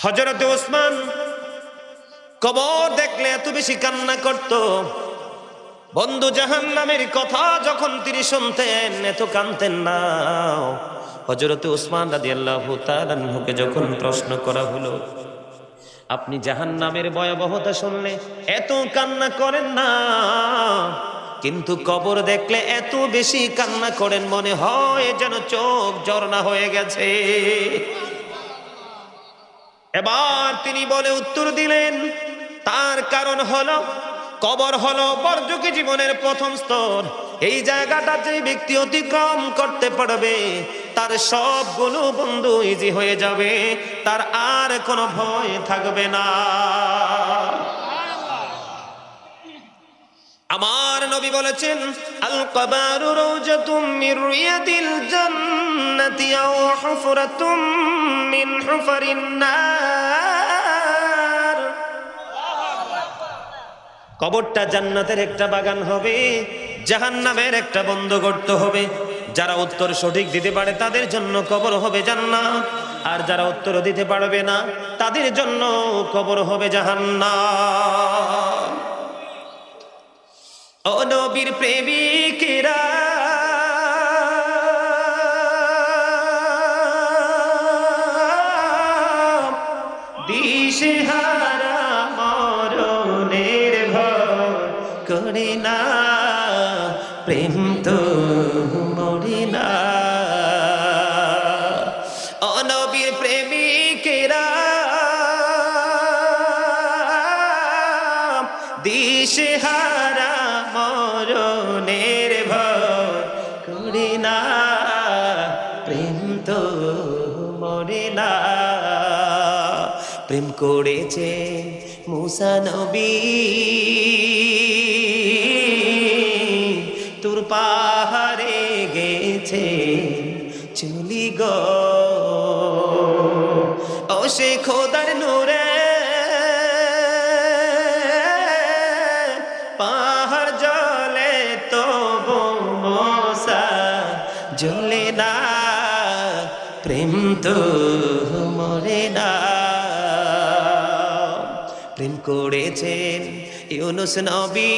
হযরত ওসমান কবর দেখলে এত বেশি কান্না করত, বন্ধু জাহান্নামের কথা যখন তিনি শুনতেন এত কাঁদতেন না। হযরত ওসমান রাদিয়াল্লাহু তাআলা আনহুকে যখন প্রশ্ন করা হলো, আপনি জাহান্নামের ভয়াবহতা শুনলে এত কান্না করেন না, কিন্তু কবর দেখলে এত বেশি কান্না করেন, মনে হয় যেন চোখ ঝর্ণা হয়ে গেছে। এবার তিনি বলে উত্তর দিলেন, তার কারণ হলো কবর হলো পরযোগী জীবনের প্রথম স্তর। এই জায়গাটা যে ব্যক্তি অতিক্রম করতে পারবে তার সবগুলো বন্ধু ইজি হয়ে যাবে, তার আর কোনো ভয় থাকবে না। আমার নবী বলেছেন, আল কবারু রাওজাতুম মির রিয়াদিল জান্নাতি আও হুফরাতুম মিন হুফারিন নার। কবরটা জান্নাতের একটা বাগান হবে, জাহান্নামের একটা বন্ধ গর্ত হবে। যারা উত্তর সঠিক দিতে পারে তাদের জন্য কবর হবে জান্নাত, আর যারা উত্তর দিতে পারবে না তাদের জন্য কবর হবে জাহান্নাম। ও নবীর প্রেমিকেরা, দিশেহারা মরণের ভয় করে না, প্রেম তো মরে না। ও নবীর প্রেমিকেরা, দিশেহারা মরণের ভয় করে না, প্রেম তো মরে না। প্রেম করেছে মুসা নবী, তোর পাহাড়ে গেছে চলি গো, ও সে খোদার নূরে পাহাড় জ্বলে তবু মুসা জ্বলে না, প্রেম তো মরে না। প্রেম করেছেন ইউনুস নবী,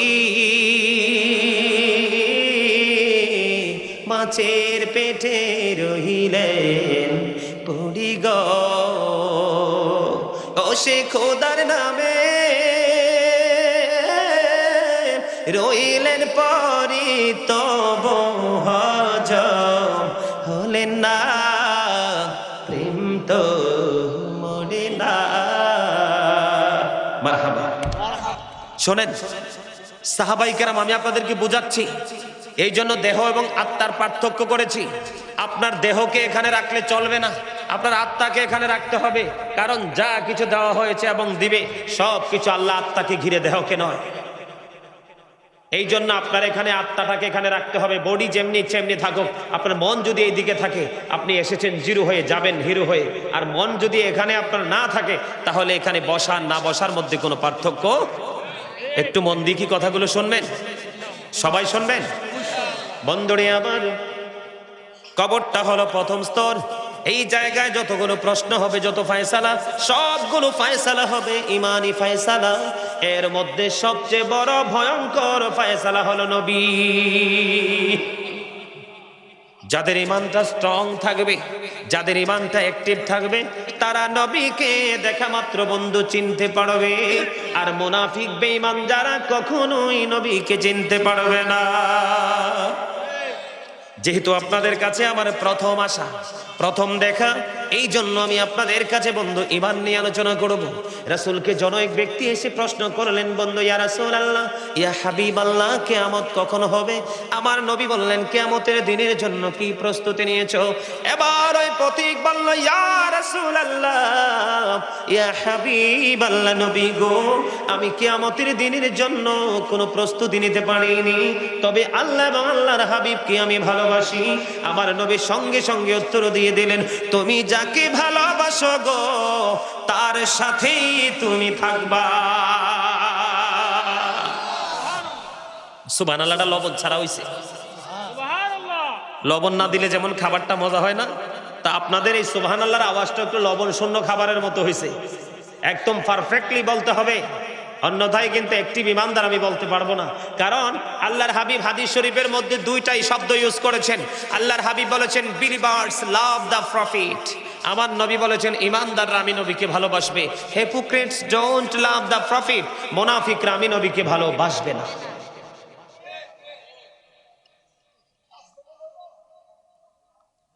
মাছের পেটে রহিলেন পড়ি গো, ও সে খোদার নামে রইলেন পরি তবু হজম হলেন না, প্রেম তো মরে না। মারহাবা। শোনেন সাহাবায়ে কেরাম, আমি আপনাদেরকে বোঝাচ্ছি, এই জন্য দেহ এবং আত্মার পার্থক্য করেছি। আপনার দেহকে এখানে রাখলে চলবে না, আপনার আত্মাকে এখানে রাখতে হবে। কারণ যা কিছু দেওয়া হয়েছে এবং দিবে সব কিছু আল্লাহ আত্মাকে ঘিরে, দেহকে নয়। এই জন্য আপনার এখানে আত্মাটাকে এখানে রাখতে হবে। বডি যেমনি চেমনি থাকুক, আপনার মন যদি এই দিকে থাকে আপনি এসেছেন জিরো হয়ে, যাবেন হিরো হয়ে। আর মন যদি এখানে আপনার না থাকে তাহলে এখানে বসা না বসার মধ্যে কোনো পার্থক্য। একটু মন দিয়ে কি কথাগুলো শুনবেন, সবাই শুনবেন। বন্ধুরে আমার, কবরটা হলো প্রথম স্তর। এই জায়গায় যতগুলো প্রশ্ন হবে, যত ফায়সালা, সবগুলো ফায়সালা হবে ইমানি ফায়সালা। এর মধ্যে সবচেয়ে বড় ভয়ঙ্কর ফায়সালা হলো নবী। যাদের ইমানটা স্ট্রং থাকবে, যাদের ইমানটা অ্যাক্টিভ থাকবে, তারা নবীকে দেখা মাত্র বন্ধু চিনতে পারবে। আর মুনাফিক বেঈমান যারা কখনোই নবীকে চিনতে পারবে না। যেহেতু আপনাদের কাছে আমার প্রথম আসা, প্রথম দেখা, এই জন্য আমি আপনাদের কাছে বন্ধু ঈমান নিয়ে আলোচনা করব। রাসূলকে জনৈক ব্যক্তি এসে প্রশ্ন করলেন, বন্ধু ইয়া রাসূলুল্লাহ, ইয়া হাবিবাল্লাহ, কিয়ামত কখন হবে? আমার নবী বললেন, কিয়ামতের দিনের জন্য কি প্রস্তুতি নিয়েছো? এবার ওই পথিক বলল, ইয়া রাসূলুল্লাহ, ইয়া হাবিবাল্লাহ, নবী গো, আমি কিয়ামতের দিনের জন্য কোনো প্রস্তুতি নিতে পারিনি, তবে আল্লাহ এবং আল্লাহর হাবিবকে আমি ভালোবাসি। আমার নবী সঙ্গে সঙ্গে উত্তর দিয়ে দিলেন, তুমি যাকে ভালোবাসো গো তার সাথেই তুমি থাকবা। সুবহানাল্লাহটা লবণ ছাড়া হইছে। লবণ না দিলে যেমন খাবারটা মজা হয় না, তা আপনাদের এই সুবহানাল্লাহর আওয়াজটা একটু লবণ শূন্য খাবারের মতো হয়েছে, একদম পারফেক্টলি বলতে হবে, অন্যথায় কিন্তু একটি ইমানদার আমি বলতে পারবো না। কারণ আল্লাহর হাবিব হাদিস শরীফের মধ্যে দুইটাই শব্দ ইউজ করেছেন। আল্লাহর হাবিব বলেছেন বিলিভার্স লাভ দ্য প্রফিট, আমার নবী বলেছেন ইমানদাররা আমি নবীকে ভালোবাসবে। Hypocrites don't love the profit, মুনাফিকরা আমি নবীকে ভালোবাসবে না।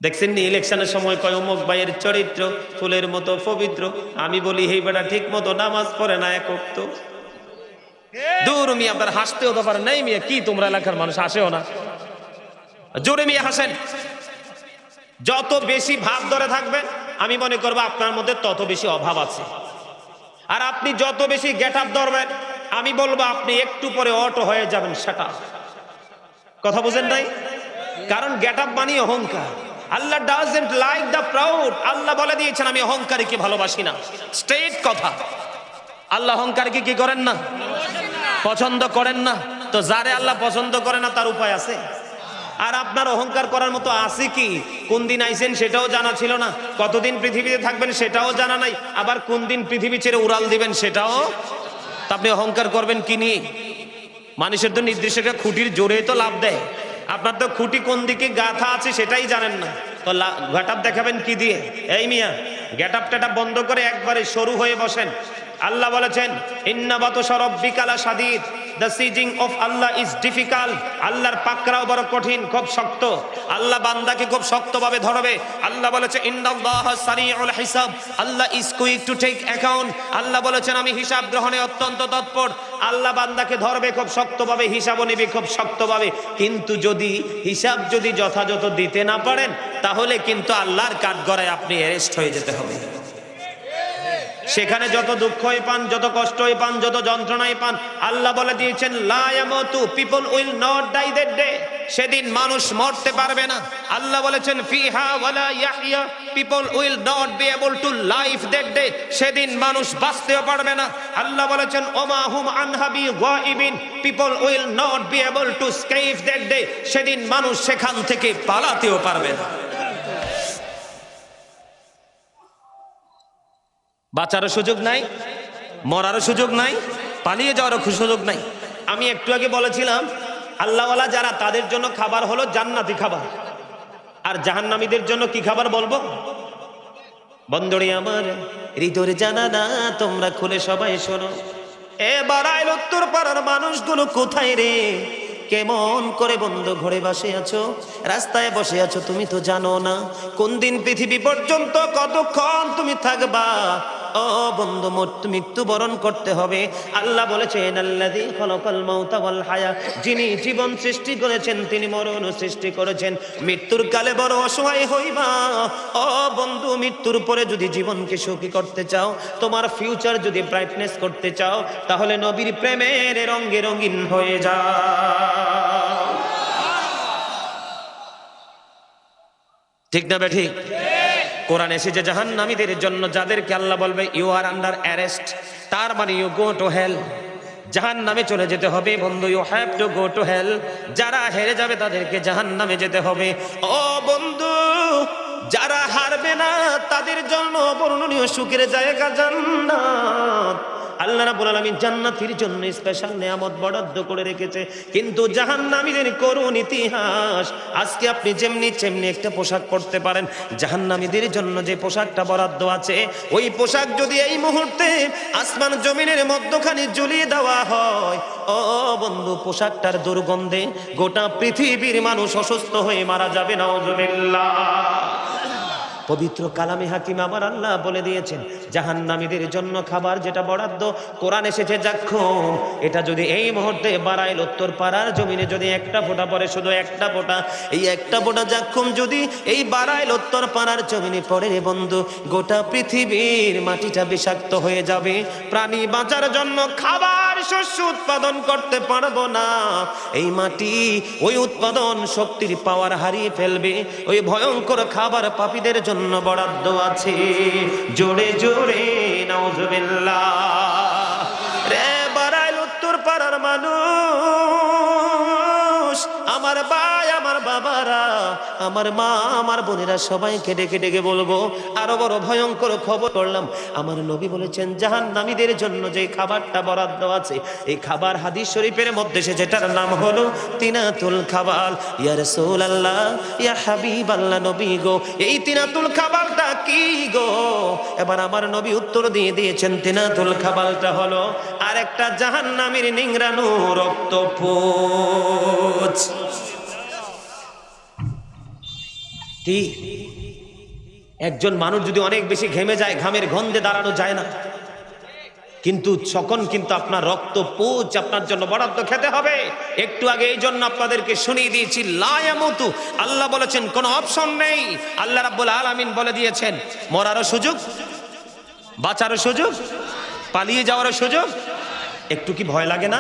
দেখছেন নি ইলেকশনের সময় কয় অমুক ভাইয়ের চরিত্র ফুলের মতো পবিত্র, আমি বলি এই বেটা ঠিক মতো নামাজ পড়ে না এক ওয়াক্ত। দূর মিয়া, আপনার হাসতেও তো পারেন নাই মিয়া, কি তোমরা এলাকার মানুষ হাসেও না, জোরে মিয়া হাসেন। যত বেশি ভাব ধরে থাকবেন আমি মনে করবো আপনার মধ্যে তত বেশি অভাব আছে, আর আপনি যত বেশি গেট আপ ধরবেন আমি বলবো আপনি একটু পরে অটো হয়ে যাবেন। সেটা কথা বুঝেন নাই? কারণ গেট আপ মানে অহংকার। আল্লাহ ডাজন্ট লাইক দ্য প্রাউড, আল্লাহ বলে দিয়েছেন আমি অহংকারীকে ভালোবাসি না। স্ট্রেট কথা, আল্লাহ অহংকারীকে কি করেন না, পছন্দ করেন না। তো যারে আল্লাহ পছন্দ করে না তার উপায় আছে? আর আপনার অহংকার করার মতো আছে কি? কোন দিন আইছেন সেটাও জানা ছিল না, কতদিন পৃথিবীতে থাকবেন সেটাও জানা নাই, আবার কোন দিন পৃথিবী ছেড়ে উড়াল দিবেন সেটাও। তা আপনি অহংকার করবেন কি নিয়ে? মানুষের তো নির্দিষ্ট একটা খুঁটির জোরে তো লাভ দেয়, আপনার তো খুঁটি কোন দিকে গাঁথা আছে সেটাই জানেন না, তো গেট আপ দেখাবেন কি দিয়ে? এই মিয়া, গেট আপ টেট আপ বন্ধ করে একবারে সরু হয়ে বসেন। আল্লাহ বলেছেন ইন্না বাতশা রাব্বিকা লাশাদীদ, the seizing of Allah is difficult, আল্লাহর পাকড়াও বড় কঠিন, খুব শক্ত। আল্লাহ বান্দাকে খুব শক্তভাবে ধরবে। আল্লাহ বলেছে ইন্নাল্লাহা সারিউল হিসাব, Allah is quick to take account, আল্লাহ বলেছেন আমি হিসাব গ্রহণে অত্যন্ত তৎপর। আল্লাহ বান্দাকে ধরবে খুব শক্তভাবে, হিসাবও নেবে খুব শক্তভাবে। কিন্তু যদি হিসাব যদি যথাযথ দিতে না পারেন তাহলে কিন্তু আল্লাহর কাঠগড়ায় আপনি অ্যারেস্ট হয়ে যেতে হবে। সেখানে যত দুঃখই পান, যত কষ্টই পান, যত যন্ত্রণাই পান, আল্লাহ বলে দিয়েছেন লা ইয়ামুতু, people will not die that day, সেদিন মানুষ মরতে পারবে না। আল্লাহ বলেছেন ফিহা ওয়ালা ইয়াহইয়া, people will not be able to live that day, সেদিন মানুষ বাঁচতেও পারবে না। আল্লাহ বলেছেন ওমা হুম আনহা বিগাইবিন, people will not be able to escape that day, সেদিন মানুষ সেখান থেকে পালাতেও পারবে না। বাঁচারও সুযোগ নাই, মরারও সুযোগ নাই, পালিয়ে যাওয়ারও সুযোগ নাই। আমি একটু আগে বলেছিলাম আল্লাহওয়ালা যারা তাদের জন্য খাবার হলো জান্নাতি খাবার, আর জাহান্নামীদের জন্য কি খাবার বলবো? বন্ধুরে আমার হৃদয়ের জানালা তোমরা খুলে সবাই শোনো। এবার আইল উত্তর পাড়ার মানুষগুলো কোথায় রে? কেমন করে বন্ধু ঘরে বসে আছো, রাস্তায় বসে আছো, তুমি তো জানো না কোন দিন পৃথিবী পর্যন্ত কতক্ষণ তুমি থাকবা। ও বন্ধু, মৃত্যুবরণ করতে হবে। আল্লাহ বলেছেন আল্লাযী খালাকাল মাউতা ওয়াল হায়া, যিনি জীবন সৃষ্টি করেছেন তিনি মরণ সৃষ্টি করেছেন। মৃত্যুর কালে বড় অসহায় হইবা। ও বন্ধু, মৃত্যুর পরে যদি জীবনকে সুখী করতে চাও, তোমার ফিউচার যদি ব্রাইটনেস করতে চাও, তাহলে নবীর প্রেমের রঙে রঙিন হয়ে যাও। ঠিক না বেঠিক? কোরআন এসেছে জাহান্নামীদের জন্য, যাদেরকে আল্লাহ বলবে ইউ আর আন্ডার অ্যারেস্ট, তার মানে ইউ গো টু হেল, জাহান্নামে চলে যেতে হবে বন্ধু, you have to go to hell. যারা হেরে যাবে তাদেরকে জাহান্নামে যেতে হবে। ও বন্ধু, যারা হারবে না তাদের জন্য অবর্ণনীয় সুখের জায়গা জান্নাত। আল্লাহ রাব্বুল আলামিন জান্নাতীর জন্য স্পেশাল নিয়ামত বরাদ্দ করে রেখেছে, কিন্তু জাহান্নামীদের করুণ ইতিহাস। আজকে আপনি যেমনি একটা পোশাক পরতে পারেন, জাহান্নামীদের জন্য যে পোশাকটা বরাদ্দ আছে, ওই পোশাক যদি এই মুহূর্তে আসমান জমিনের মধ্যখানে ঝুলিয়ে দেওয়া হয়, ও বন্ধু, পোশাকটার দুর্গন্ধে গোটা পৃথিবীর মানুষ অসুস্থ হয়ে মারা যাবে। নাউযুবিল্লাহ। পবিত্র কালামে হাকিম আমার আল্লাহ বলে দিয়েছেন জাহান্নামীদের জন্য খাবার যেটা বরাদ্দ, কোরআন এসেছে যাক্ষুম, এটা যদি এই মুহূর্তে বাড়াইল উত্তর পাড়ার জমিনে যদি একটা ফোঁটা পড়ে, শুধু একটা ফোঁটা, এই একটা ফোঁটা যাক্ষুম যদি এই বাড়াইল উত্তর পাড়ার জমিনে পড়ে রে বন্ধু, গোটা পৃথিবীর মাটিটা বিষাক্ত হয়ে যাবে। প্রাণী বাঁচার জন্য খাবার শস্য উৎপাদন করতে পারবো না, এই মাটি ওই উৎপাদন শক্তির পাওয়ার হারিয়ে ফেলবে। ওই ভয়ঙ্কর খাবার পাপীদের জন্য বরাদ্দ আছে। জোরে জোরে নাউযুবিল্লাহ। রে বাড়াইল উত্তর পাড়ার মানুষ, আমার ভাই আমার বাবারা, আমার মা, আমার বোনেরা সবাইকে ডেকে ডেকে বলবো। আরো বড় ভয়ঙ্কর খবর করলাম, আমার নবী বলেছেন জাহান্নামীদের জন্য যে খাবারটা বরাদ্দ আছে, এই খাবার হাদিস শরীফের মধ্যে সে যেটার নাম হলো তিনাতুল খাবাল। ইয়া রাসূলুল্লাহ, ইয়া হাবিবাল্লাহ, নবী গো, এই তিনাতুল খাবালটা কি গো? এবার আমার নবী উত্তর দিয়ে দিয়েছেন, তিনাতুল খাবালটা হলো আরেকটা জাহান্নামীর নিংড়ানো রক্তপুঁজ। কি একজন মানুষ যদি অনেক বেশি ঘেমে যায়, ঘামের গন্ধে দাঁড়ানো যায় না, কিন্তু তখন কিন্তু আপনার রক্তপুঁজ আপনার জন্য বরাদ্দ খেতে হবে। একটু আগে এই জন্য আপনাদেরকে শুনিয়ে দিয়েছি, লা ইয়ামুতু, আল্লাহ বলেছেন কোনো অপশন নেই। আল্লাহ রাব্বুল আলামিন বলে দিয়েছেন মরারও সুযোগ, বাঁচারও সুযোগ, পালিয়ে যাওয়ারও সুযোগ। একটু কি ভয় লাগে না?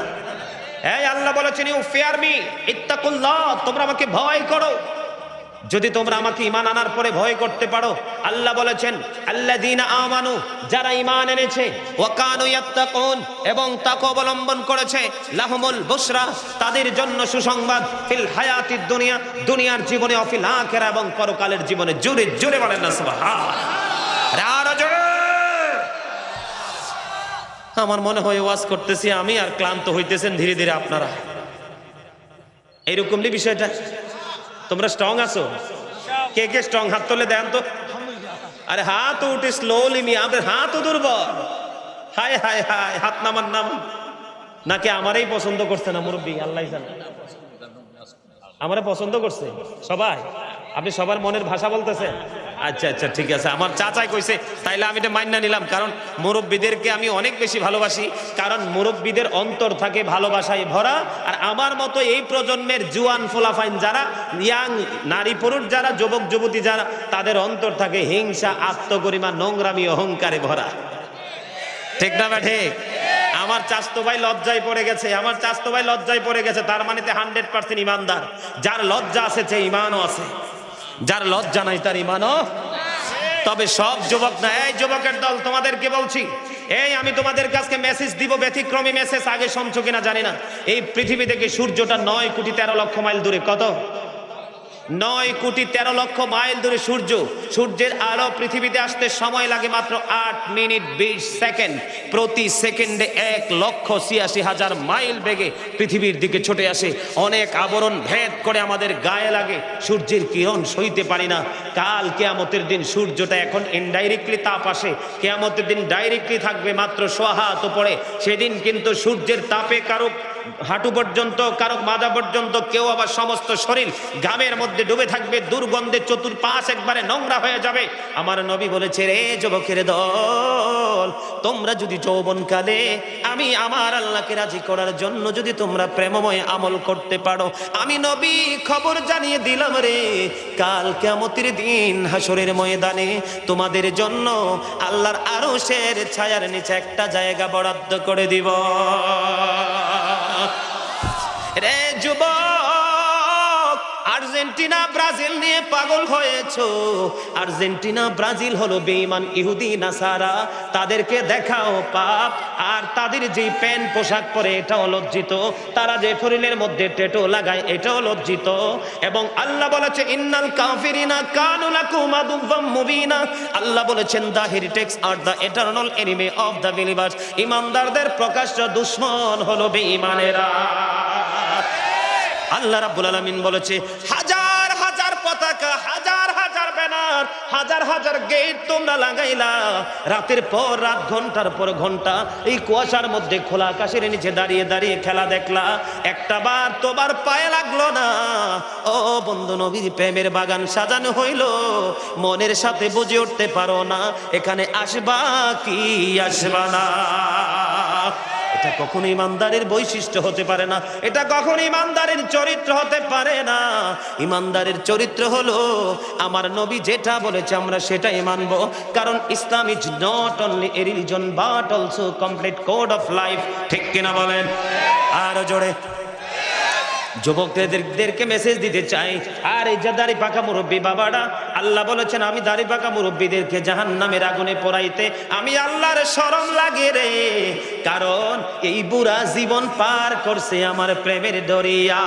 এই আল্লাহ বলেছেন ইউ ফিয়ার মি, ইত্তাকুল্লাহ, তোমরা আমাকে ভয় করো। যদি তোমরা আমাকে ঈমান আনার পরে ভয় করতে পারো, আল্লাহ বলেছেন আল্লাযীনা আমানু, যারা ঈমান এনেছে, ওয়া কানু ইয়াত্তাকুন, এবং তাকওয়া অবলম্বন করেছে, লাহুমুল বুশরা, তাদের জন্য সুসংবাদ, ফিল হায়াতিদ দুনিয়া, দুনিয়ার জীবনে, অফিল আখিরা, এবং পরকালের জীবনে। জোরে জোরে বলেন না সুবহানাল্লাহ। আরো জোরে। আমার মনে হয় ওয়াজ করতেছি আমি, আর ক্লান্ত হইতেছেন ধীরে ধীরে আপনারা। এইরকম বিষয়টা, তোমরা স্ট্রং আছো? কে কে স্ট্রং? হাত তুলে দেন তো। আরে হাত উঠে স্লোলি, মি আমাদের হাতও দুর্বল। হায় হায় হায়, হাত নামান নাম। নাকি আমারই পছন্দ করছে না মুরব্বী? আল্লাহ জানে, আমারে পছন্দ করছে সবাই। আপনি সবার মনের ভাষা বলতেছেন? আচ্ছা আচ্ছা, ঠিক আছে। আমার চাচাই কইছে, তাইলে আমি এটা মাইনা নিলাম। কারণ মুরব্বীদেরকে আমি অনেক বেশি ভালোবাসি, কারণ মুরব্বীদের অন্তর থাকে ভালোবাসায় ভরা। আর আমার মতো এই প্রজন্মের জুয়ান ফোলাফাইন যারা, ইয়াং নারী পুরুষ যারা, যুবক যুবতী যারা, তাদের অন্তর থাকে হিংসা, আত্মগরিমা, নোংরামি, অহংকারে ভরা। ঠিক না? ঠিক। আমার চাচতো ভাই লজ্জায় পড়ে গেছে, আমার চাচতো ভাই লজ্জায় পড়ে গেছে, তার মানে 100% ইমানদার। যার লজ্জা আছে সে ইমানও আছে, যার লজ্জা নাই তার ইমানও। তবে সব যুবক না। এই যুবকের দল, তোমাদেরকে বলছি, এই আমি তোমাদের কাছে মেসেজ দিব, ব্যতিক্রমী মেসেজ। আগে শুনছো কিনা জানি না। এই পৃথিবী থেকে সূর্যটা 9,13,00,000 মাইল দূরে। কত? 9,13,00,000 মাইল দূরে সূর্য। সূর্যের আলো পৃথিবীতে আসতে সময় লাগে মাত্র 8 মিনিট 20 সেকেন্ড। প্রতি সেকেন্ডে 1,86,000 মাইল বেগে পৃথিবীর দিকে ছুটে আসে। অনেক আবরণ ভেদ করে আমাদের গায়ে লাগে, সূর্যের কিরণ সইতে পারি না। কাল কিয়ামতের দিন সূর্যটা এখন ইনডাইরেক্টলি তাপ আসে, কিয়ামতের দিন ডাইরেক্টলি থাকবে মাত্র সোয়া হাত উপরে। সেদিন কিন্তু সূর্যের তাপে কারো হাঁটু পর্যন্ত, কারো মাজা পর্যন্ত, কেউ আবার সমস্ত শরীর ঘামের মধ্যে ডুবে থাকবে, দুর্গন্ধে চতুর্পাশ একবারে নোংরা হয়ে যাবে। আমার নবী বলেছে, রে যুবকের দল, তোমরা যদি যৌবনকালে আমি আমার আল্লাহকে রাজি করার জন্য যদি তোমরা প্রেমময় আমল করতে পারো, আমি নবী খবর জানিয়ে দিলাম রে, কাল কিয়ামতের দিন হাসরের ময়দানে তোমাদের জন্য আল্লাহর আরশের ছায়ার নিচে একটা জায়গা বরাদ্দ করে দিব। রে যুবক, আর্জেন্টিনা ব্রাজিল নিয়ে পাগল হয়েছো। আর্জেন্টিনা ব্রাজিল হলো বেঈমান ইহুদি নাসারা, তাদেরকে দেখাও পাপ। আর তাদের যে প্যান্ট পোশাক পরে এটাও লজ্জিত, তারা যে শরীরের মধ্যে ট্যাটু লাগায় এটাও লজ্জিত। এবং আল্লাহ বলেছে ইন্নাল কাফিরিনা কানু লাকুম আদুওয়াম মুবিনা। আল্লাহ বলেছেন the heretics are the eternal enemy of the believers. ঈমানদারদের প্রকাশ্য দুশমন হলো বেঈমানেরা। আল্লাহ রাব্বুল আলামিন বলেছে হাজার হাজার পতাকা, হাজার হাজার ব্যানার, হাজার হাজার গেট তোমরা লাগাইলা, রাতের পর রাত, ঘন্টার পর ঘন্টা এই কুয়াশার মধ্যে খোলা আকাশের নিচে দাঁড়িয়ে দাঁড়িয়ে খেলা দেখলা, একটা বার তোমার পায়ে লাগলো না। ও বন্ধু, নবীর প্রেমের বাগান সাজানো হইল, মনের সাথে বুঝে উঠতে পারো না এখানে আসবা কি আসবা না। এটা কখনো ইমানদারের বৈশিষ্ট্য হতে পারে না, এটা কখনো ইমানদারের চরিত্র হতে পারে না। ইমানদারের চরিত্র হলো আমার নবী যেটা বলেছে আমরা সেটাই মানবো, কারণ Islam is not only a religion but also complete code of life. ঠিক কিনা বলেন? আরো জোরে। যুবকদেরকে মেসেজ দিতে চাই, আর এই যে দাড়ি পাকা মুরব্বী বাবারা, আল্লাহ বলেছেন আমি দাড়ি পাকা মুরব্বীদেরকে জাহান্নামের আগুনে পোড়াইতে আমি আল্লাহর শরম লাগে রে, কারণ এই বুড়া জীবন পার করছে আমার প্রেমের দরিয়া।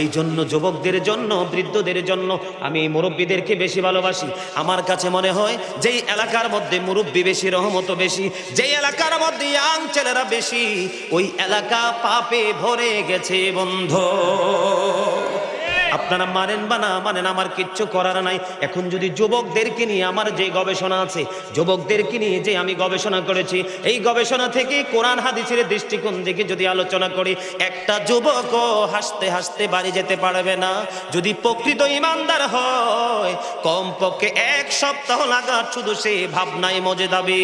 এই জন্য যুবকদের জন্য, বৃদ্ধদের জন্য আমি এই মুরব্বীদেরকে বেশি ভালোবাসি। আমার কাছে মনে হয় যেই এলাকার মধ্যে মুরব্বী বেশি, রহমত বেশি, যেই এলাকার মধ্যে ইয়াং ছেলেরা বেশি, ওই এলাকা পাপে ভরে গেছে বন্ধু। আপনারা মানেন বা না মানেন, আমার কিচ্ছু করার নাই। এখন যদি যুবকদেরকে নিয়ে আমার যে গবেষণা আছে, যুবকদেরকে নিয়ে যে আমি গবেষণা করেছি, এই গবেষণা থেকে কোরআন হাদিসের দৃষ্টিকোণ থেকে যদি আলোচনা করি, একটা যুবকও হাসতে হাসতে বাড়ি যেতে পারবে না যদি প্রকৃত ইমানদার হয়। কমপক্ষে 1 সপ্তাহ লাগার শুধু সে ভাবনায় মজে যাবে।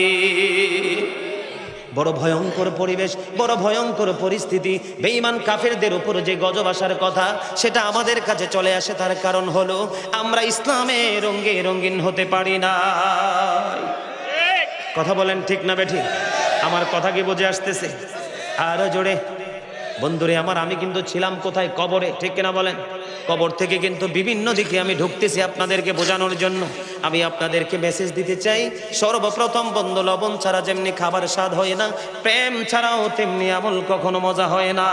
বড় ভয়ঙ্কর পরিবেশ, বড় ভয়ঙ্কর পরিস্থিতি। বেঈমান কাফেরদের উপর যে গজব আসার কথা, সেটা আমাদের কাছে চলে আসে। তার কারণ হলো আমরা ইসলামে রঙে রঙিন হতে পারি না। কথা বলেন ঠিক না বেঠিক? আমার কথা কি বুঝে আসতেছে? আরো জোরে বন্ধুরে আমার, আমি কিন্তু ছিলাম কোথায়? কবরে, ঠিক কিনা বলেন? কবর থেকে কিন্তু বিভিন্ন দিকে আমি ঢুকতেছি আপনাদেরকে বোঝানোর জন্য। আমি আপনাদেরকে মেসেজ দিতে চাই, সর্বপ্রথম বন্ধু, লবণ ছাড়া যেমনি খাবার স্বাদ হয় না, প্রেম ছাড়াও তেমনি আমল কখনো মজা হয় না।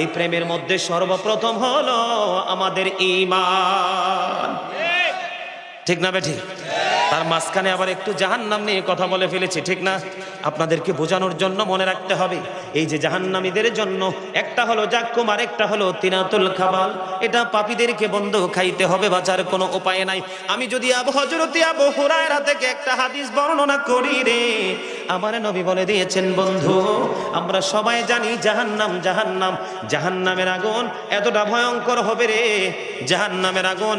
এই প্রেমের মধ্যে সর্বপ্রথম হলো আমাদের ঈমান, ঠিক না বেঠিক? তার মাঝখানে আবার একটু জাহান্নাম নিয়ে কথা বলে ফেলেছি, ঠিক না? আপনাদেরকে বোঝানোর জন্য মনে রাখতে হবে, এই যে জাহান্নামীদের জন্য একটা হলো জাক্কুম, আর একটা হলো তিনাতুল খাবাল। এটা পাপীদেরকে বন্ধ খাইতে হবে, বাঁচার কোনো উপায় নাই। আমি যদি হযরত আবু হুরায়রা থেকে একটা হাদিস বর্ণনা করি রে, আমার নবী বলে দিয়েছেন বন্ধু, আমরা সবাই জানি জাহান্নাম, জাহান্নাম, জাহান্নামের আগুন এতটা ভয়ঙ্কর হবে রে। জাহান্নামের আগুন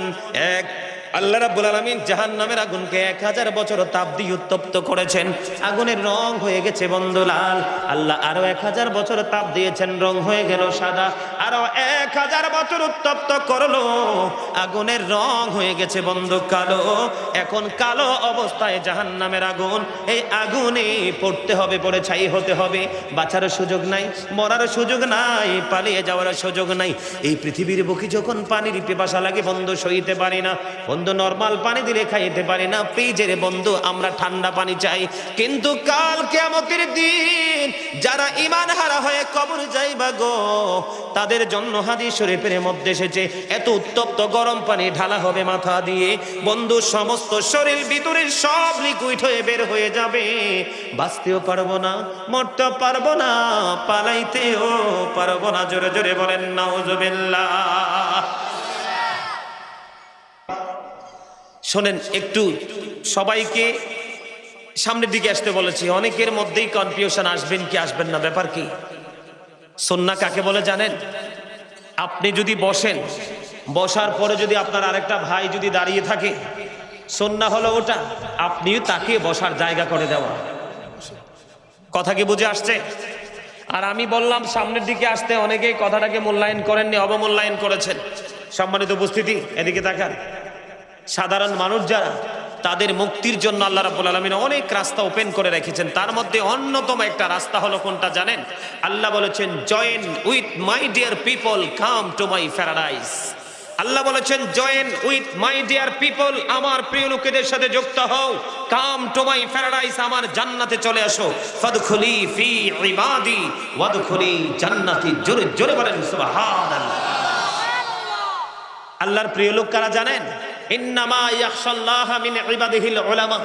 আল্লাহ রাব্বুল আলামিন জাহান্নামের আগুনকে 1000 বছর তাপ দিয়ে উত্তপ্ত করেছেন। আগুনের রং হয়ে গেছে বন্ধু লাল। আল্লাহ আরো 1000 বছর তাপ দিয়েছেন, রং হয়ে গেল সাদা। আরো 1000 বছর উত্তপ্ত করলো, আগুনের রং হয়ে গেছে বন্ধু কালো। এখন কালো অবস্থায় জাহান্নামের আগুন, এই আগুনে পড়তে হবে, পড়ে ছাই হতে হবে। বাঁচার সুযোগ নাই, মরার সুযোগ নাই, পালিয়ে যাওয়ার সুযোগ নাই। এই পৃথিবীর বুকে যখন পানির পিপাসা লাগে বন্ধু, সইতে পারি না বন্ধু, নরমাল পানি দিলে খাইতে পারি না, ফ্রিজের বন্ধু আমরা ঠান্ডা পানি চাই। কিন্তু কাল কিয়ামতের দিন যারা ঈমান হারা হয়ে কবর যাইবা গো, তাদের জন্য হাদিস শরীফের মধ্যে এসেছে, এত উত্তপ্ত গরম পানি ঢালা হবে মাথা দিয়ে বন্ধু, সমস্ত শরীর ভিতরের সব লিকুইড হয়ে বের হয়ে যাবে। বাঁচতেও পারবো না, মরতেও পারবো না, পালাইতেও পারবো না। জোরে জোরে বলেন নাউজুবিল্লাহ। শোনেন, একটু সবাইকে সামনের দিকে আসতে বলেছি। অনেকের মধ্যেই কনফিউশন, আসবেন কি আসবেন না, ব্যাপার কি? সুন্নাহ কাকে বলে জানেন? আপনি যদি বসেন, বসার পরে যদি আপনার আরেকটা ভাই যদি দাঁড়িয়ে থাকে, সুন্নাহ হলো ওটা, আপনিও তাকে বসার জায়গা করে দেওয়া। কথা কি বুঝে আসছে? আর আমি বললাম সামনের দিকে আসতে, অনেকেই কথাটাকে মূল্যায়ন করেননি, অবমূল্যায়ন করেছেন। সম্মানিত উপস্থিতি, এদিকে তাকান। সাধারণ মানুষ যারা, তাদের মুক্তির জন্য আল্লাহ রাব্বুল আলামিন অনেক রাস্তা ওপেন করে রেখেছেন। তার মধ্যে অন্যতম একটা রাস্তা হলো কোনটা জানেন? আল্লাহ বলেছেন, join with my dear people, come to my paradise. আল্লাহ বলেছেন, join with my dear people, আমার প্রিয় লোকেদের সাথে যুক্ত হও। কাম টু মাই প্যারাডাইস, আমার জান্নাতে চলে আসো। ফাদখুলি ফি ইবাদি ওয়াদখুলি জান্নাতি। জোরে জোরে বলেন সুবহানাল্লাহ। আল্লাহর প্রিয় লোক কারা জানেন? ইন্নামা ইয়াখশাল্লাহা মিন ইবাদিহিল উলামা।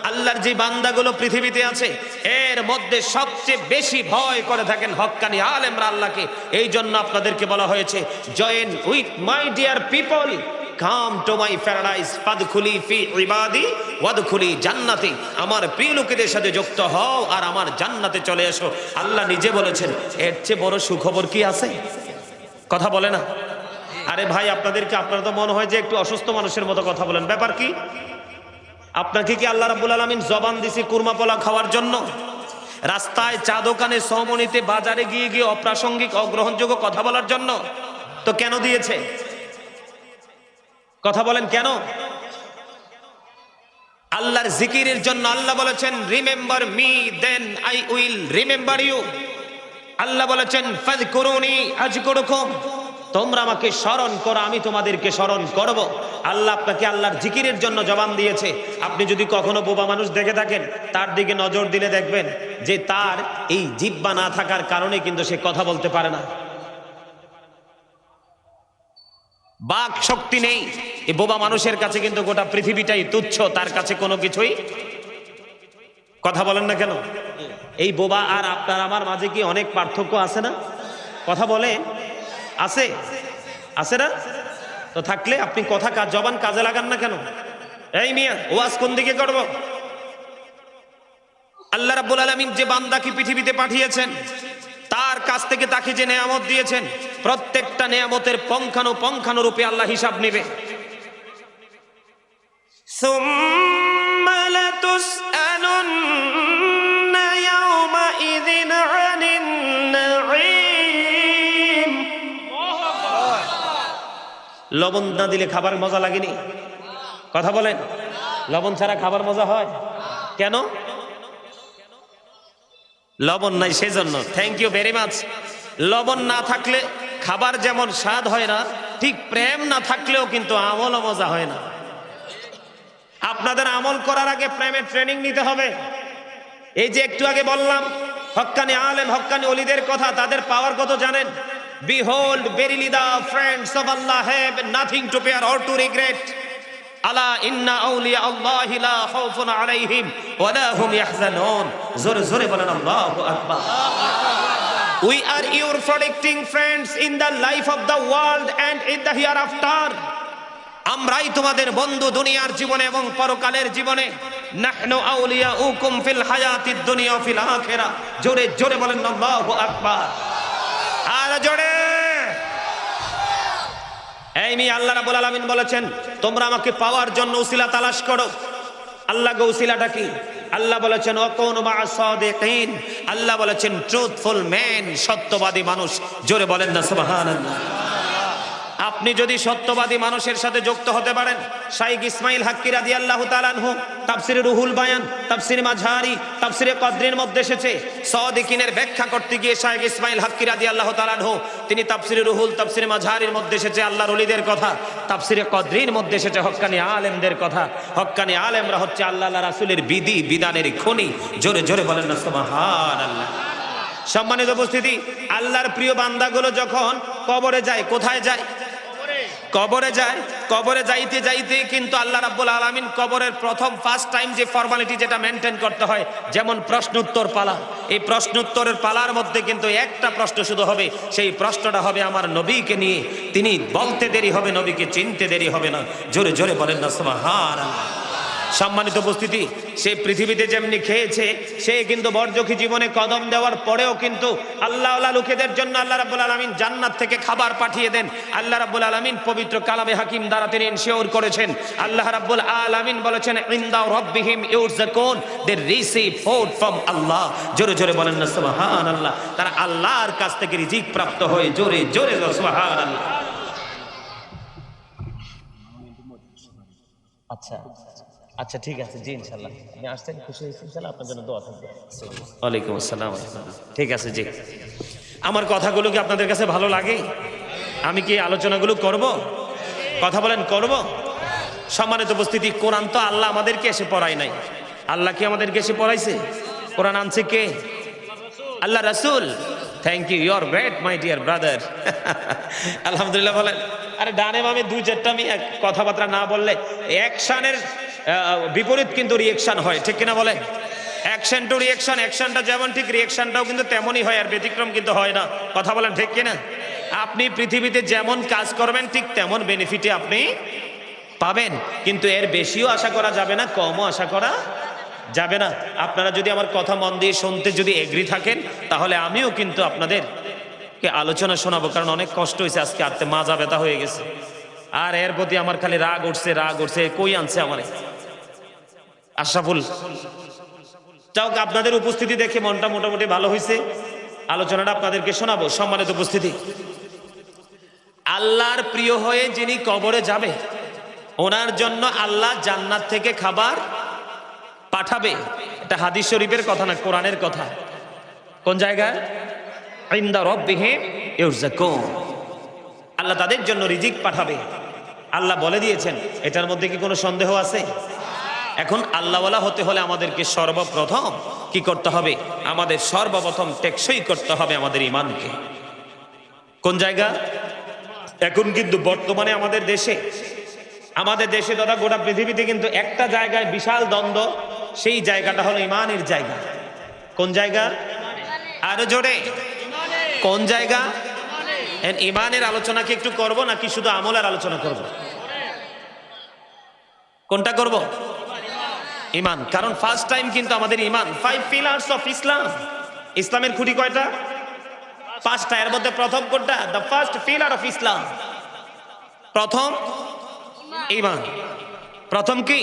আল্লাহর যে বান্দাগুলো পৃথিবীতে আছে, এর মধ্যে সবচেয়ে বেশি ভয় করে থাকেন হক্কানি আলেমরা আল্লাহকে। এই জন্য আপনাদেরকে বলা হয়েছে, join with my dear people, come to my paradise, ফাদখুলি ফি ইবাদি ওয়াদখুলি জান্নাতি। আমার প্রিয় লোকেদের সাথে যুক্ত হও আর আমার জান্নাতে চলে এসো। আল্লাহ নিজে বলেছেন, এর চেয়ে বড় সুখবর কি আছে? কথা বলে না? আরে ভাই, আপনাদেরকে, আপনার তো মনে হয় যে একটু অসুস্থ মানুষের মতো কথা বলেন, ব্যাপার কি? আপনাকে কি আল্লাহ রাব্বুল আলামিন জবান দিছে কুরমা পোলা খাওয়ার জন্য? রাস্তায়, চা দোকানে, সমনিতে, বাজারে গিয়ে গিয়ে অপ্রাসঙ্গিক, অগ্রহণযোগ্য কথা বলার জন্য? তো কেন দিয়েছে? কথা বলেন কেন? আল্লাহর জিকিরের জন্য। আল্লাহ বলেছেন, remember me then I will remember you. আল্লাহ বলেছেন, ফাযকুরুনি আযকুরুকুম, তোমরা আমাকে স্মরণ করো, আমি তোমাদেরকে স্মরণ করব। আল্লাহ আপনাকে আল্লাহর জিকিরের জন্য জবান দিয়েছে। আপনি যদি কখনো বোবা মানুষ দেখে থাকেন, তার দিকে নজর দিলে দেখবেন যে তার এই জিহ্বা না থাকার কারণে কিন্তু সে কথা বলতে পারে না। বাক শক্তি নেই, এই বোবা মানুষের কাছে কিন্তু গোটা পৃথিবীটাই তুচ্ছ, তার কাছে কোনো কিছুই। কথা বলেন না কেন? এই বোবা আর আপনার আমার মাঝে কি অনেক পার্থক্য আছে না? কথা বলে আছে, আছে না? তো থাকলে আপনি কথা জবান কাজে লাগান না কেন? এই মিয়া, ওয়াজ কোন দিকে করব? আল্লাহ রাব্বুল আলামিন যে বান্দাকে পৃথিবীতে পাঠিয়েছেন, তার কাছ থেকে তাকে যে নেয়ামত দিয়েছেন, প্রত্যেকটা নেয়ামতের পঙ্খানুরূপে আল্লাহ হিসাব নেবে। সুম্মা লাতুসআলুন্না ইয়াওমাইযিন আনিন নাঈম। লবণ না দিলে খাবার মজা লাগেনি? কথা বলেন, লবণ ছাড়া খাবার মজা হয় কেন? লবণ নাই সেজন্য। Thank you very much. লবণ না থাকলে খাবার যেমন স্বাদ হয় না, ঠিক প্রেম না থাকলেও কিন্তু আমলও মজা হয় না। আপনাদের আমল করার আগে প্রেমের ট্রেনিং নিতে হবে। এই যে একটু আগে বললাম হক্কানি আলেম, হক্কানি ওলিদের কথা, তাদের পাওয়ার কত জানেন? Behold, verily the friends of Allah have nothing to fear or to regret. আলা ইন্না আউলিয়া আল্লাহি লা খাউফুন আলাইহিম ওয়া লা হুম ইয়াহজানুন। জোরে জোরে বলেন আল্লাহু আকবার। We are your protecting friends in the life of the world and in the hereafter. আমরাই তোমাদের বন্ধু দুনিয়ার জীবনে এবং পরকালের জীবনে। নাহনু আউলিয়াউকুম ফিল হায়াতিদ দুনিয়া ওয়া ফিল আখিরাহ। জোরে জোরে বলেন আল্লাহু আকবার। আর জোরে। এই মি আল্লাহ রাব্বুল আলামিন বলেছেন, তোমরা আমাকে পাওয়ার জন্য উসিলা তালাশ করো। আল্লাহ গো উসিলাটা কি? আল্লাহ বলেছেন ওয়াকুনু মা'আস সাদিকিন। আল্লাহ বলেছেন ট্রুথফুল ম্যান, সত্যবাদী মানুষ। জোরে বলেন না সুবহানাল্লাহ। আপনি যদি সত্যবাদী মানুষের সাথে যুক্ত হতে পারেন, শাইখ ইসমাইল হাক্কি রাদিয়াল্লাহু তাআলা আনহু তাফসিরে রুহুল বায়ান, তাফসিরে মাঝহারি, তাফসিরে কদরির মধ্যে এসেছে, সাদিকিনের ব্যাখ্যা করতে গিয়ে শাইখ ইসমাইল হাক্কি রাদিয়াল্লাহু তাআলা আনহু তিনি তাফসিরে রুহুল, তাফসিরে মাঝহারির মধ্যে এসেছে আল্লাহর ওলিদের কথা, তাফসিরে কদরির মধ্যে এসেছে হক্কানি আলেমদের কথা। হক্কানি আলেমরা হচ্ছে আল্লাহ রাসূলের বিধি বিধানের খনি। জোরে জোরে বলেন না সুবহানাল্লাহ। সম্মানিত উপস্থিতি, আল্লাহর প্রিয় বান্দাগুলো যখন কবরে যায়, কোথায় যায়? কবরে যায়। কবরে যাইতে যাইতে কিন্তু আল্লাহ রাব্বুল আলামিন কবরের প্রথম ফার্স্ট টাইম যে ফর্মালিটি যেটা মেনটেন করতে হয়, যেমন প্রশ্ন উত্তর পালা, এই প্রশ্ন উত্তরের পালার মধ্যে কিন্তু একটা প্রশ্ন শুধু হবে, সেই প্রশ্নটা হবে আমার নবীকে নিয়ে। তিনি বলতে দেরি হবে, নবীকে চিনতে দেরি হবে না। জোরে জোরে বলেন না সুবহানাল্লাহ। সম্মানিত উপস্থিতি, সে পৃথিবীতে যেমনি খেয়েছে, সে কিন্তু বরজখী জীবনে কদম দেওয়ার পরেও কিন্তু আল্লাহওয়ালা লোকেদের জন্য আল্লাহ রাব্বুল আলামিন জান্নাত থেকে খাবার পাঠিয়ে দেন। আল্লাহ রাব্বুল আলামিন পবিত্র কালামে হাকিম দ্বারা তিনি ইনশিওর করেছেন। আল্লাহ রাব্বুল আলামিন বলেছেন ইনদা রাব্বিহিম ইউরযাকুন, দে রিসিভ ফুড ফ্রম আল্লাহ। জোরে জোরে বলেন না সুবহানাল্লাহ। তারা আল্লাহর কাছ থেকে রিজিক প্রাপ্ত হয়। জোরে জোরে সুবহানাল্লাহ। আচ্ছা আচ্ছা, ঠিক আছে জি, ইনশাআল্লাহ আপনি আসছেন, খুশি হয়েছি, ইনশাআল্লাহ আপনার জন্য দোয়া থাকবে। ওয়ালাইকুম আসসালাম। ঠিক আছে জি। আমার কথাগুলো কি আপনাদের কাছে ভালো লাগে? আমি কি আলোচনাগুলো করব? কথা বলেন, করব? সম্মানিত উপস্থিতি, কোরআন তো আল্লাহ আমাদেরকে এসে পড়ায় নাই। আল্লাহ কি আমাদেরকে এসে পড়াইছে? কোরআন আনছে কে? আল্লাহ রাসূল। Thank you, you are great my dear brother. আলহামদুলিল্লাহ বলেন। আরে ডানে বামে দুই চারটা আমি কথাবার্তা না বললে অ্যাকশনের বিপরীত কিন্তু রিয়েকশন হয়, ঠিক কিনা বলে? অ্যাকশন টু রিয়েকশন, অ্যাকশনটা যেমন ঠিক রিয়েকশনটাও কিন্তু তেমনই হয়, আর ব্যতিক্রম কিন্তু হয় না। কথা বলেন ঠিক কিনা? আপনি পৃথিবীতে যেমন কাজ করবেন ঠিক তেমন বেনিফিটে আপনি পাবেন, কিন্তু এর বেশিও আশা করা যাবে না, কমও আশা করা যাবে না। আপনারা যদি আমার কথা মন দিয়ে শুনতে যদি এগ্রি থাকেন, তাহলে আমিও কিন্তু আপনাদেরকে আলোচনা শোনাবো, কারণ অনেক কষ্ট হয়েছে আজকে, আত্মে মাজা ব্যথা হয়ে গেছে। আর এর প্রতি আমার খালি রাগ উঠছে, রাগ উঠছে। কই আনছে আমারে আশরাফুল? যাও, আপনাদের উপস্থিতি দেখে মনটা মোটামুটি ভালো হয়েছে, আলোচনাটা আপনাদেরকে শোনাবো। সম্মানিত উপস্থিতি, আল্লাহর প্রিয় হয়ে যিনি কবরে যাবে, ওনার জন্য আল্লাহ জান্নাত থেকে খাবার পাঠাবে। এটা হাদিস শরীফের কথা না, কোরআনের কথা। কোন জায়গায়? ইনদা রাব্বিহিম ইউরযাকুন। আল্লাহ তাদের জন্য রিজিক পাঠাবে। আল্লাহ বলে দিয়েছেন, এটার মধ্যে কি কোনো সন্দেহ আছে? এখন আল্লাহওয়ালা হতে হলে আমাদেরকে সর্বপ্রথম কি করতে হবে? আমাদের সর্বপ্রথম টেকসই করতে হবে আমাদের ঈমানকে। কোন জায়গা? এখন কিন্তু বর্তমানে আমাদের দেশে তথা গোটা পৃথিবীতে কিন্তু একটা জায়গায় বিশাল দ্বন্দ্ব, সেই জায়গাটা হলো ইমানের জায়গা। কোন জায়গা? আরো জোরে, কোন জায়গা? ইমানের আলোচনা কি একটু করব নাকি শুধু আমলের আলোচনা করব? কোনটা করব? ইমান। কারণ ফার্স্ট টাইম কিন্তু আমাদের ইমান, 5 পিলার্স অফ ইসলাম। ইসলামের খুঁটি কয়টা? 5টা। এর মধ্যে প্রথম কোনটা? The first pillar of Islam, প্রথম ইমান। প্রথম কি?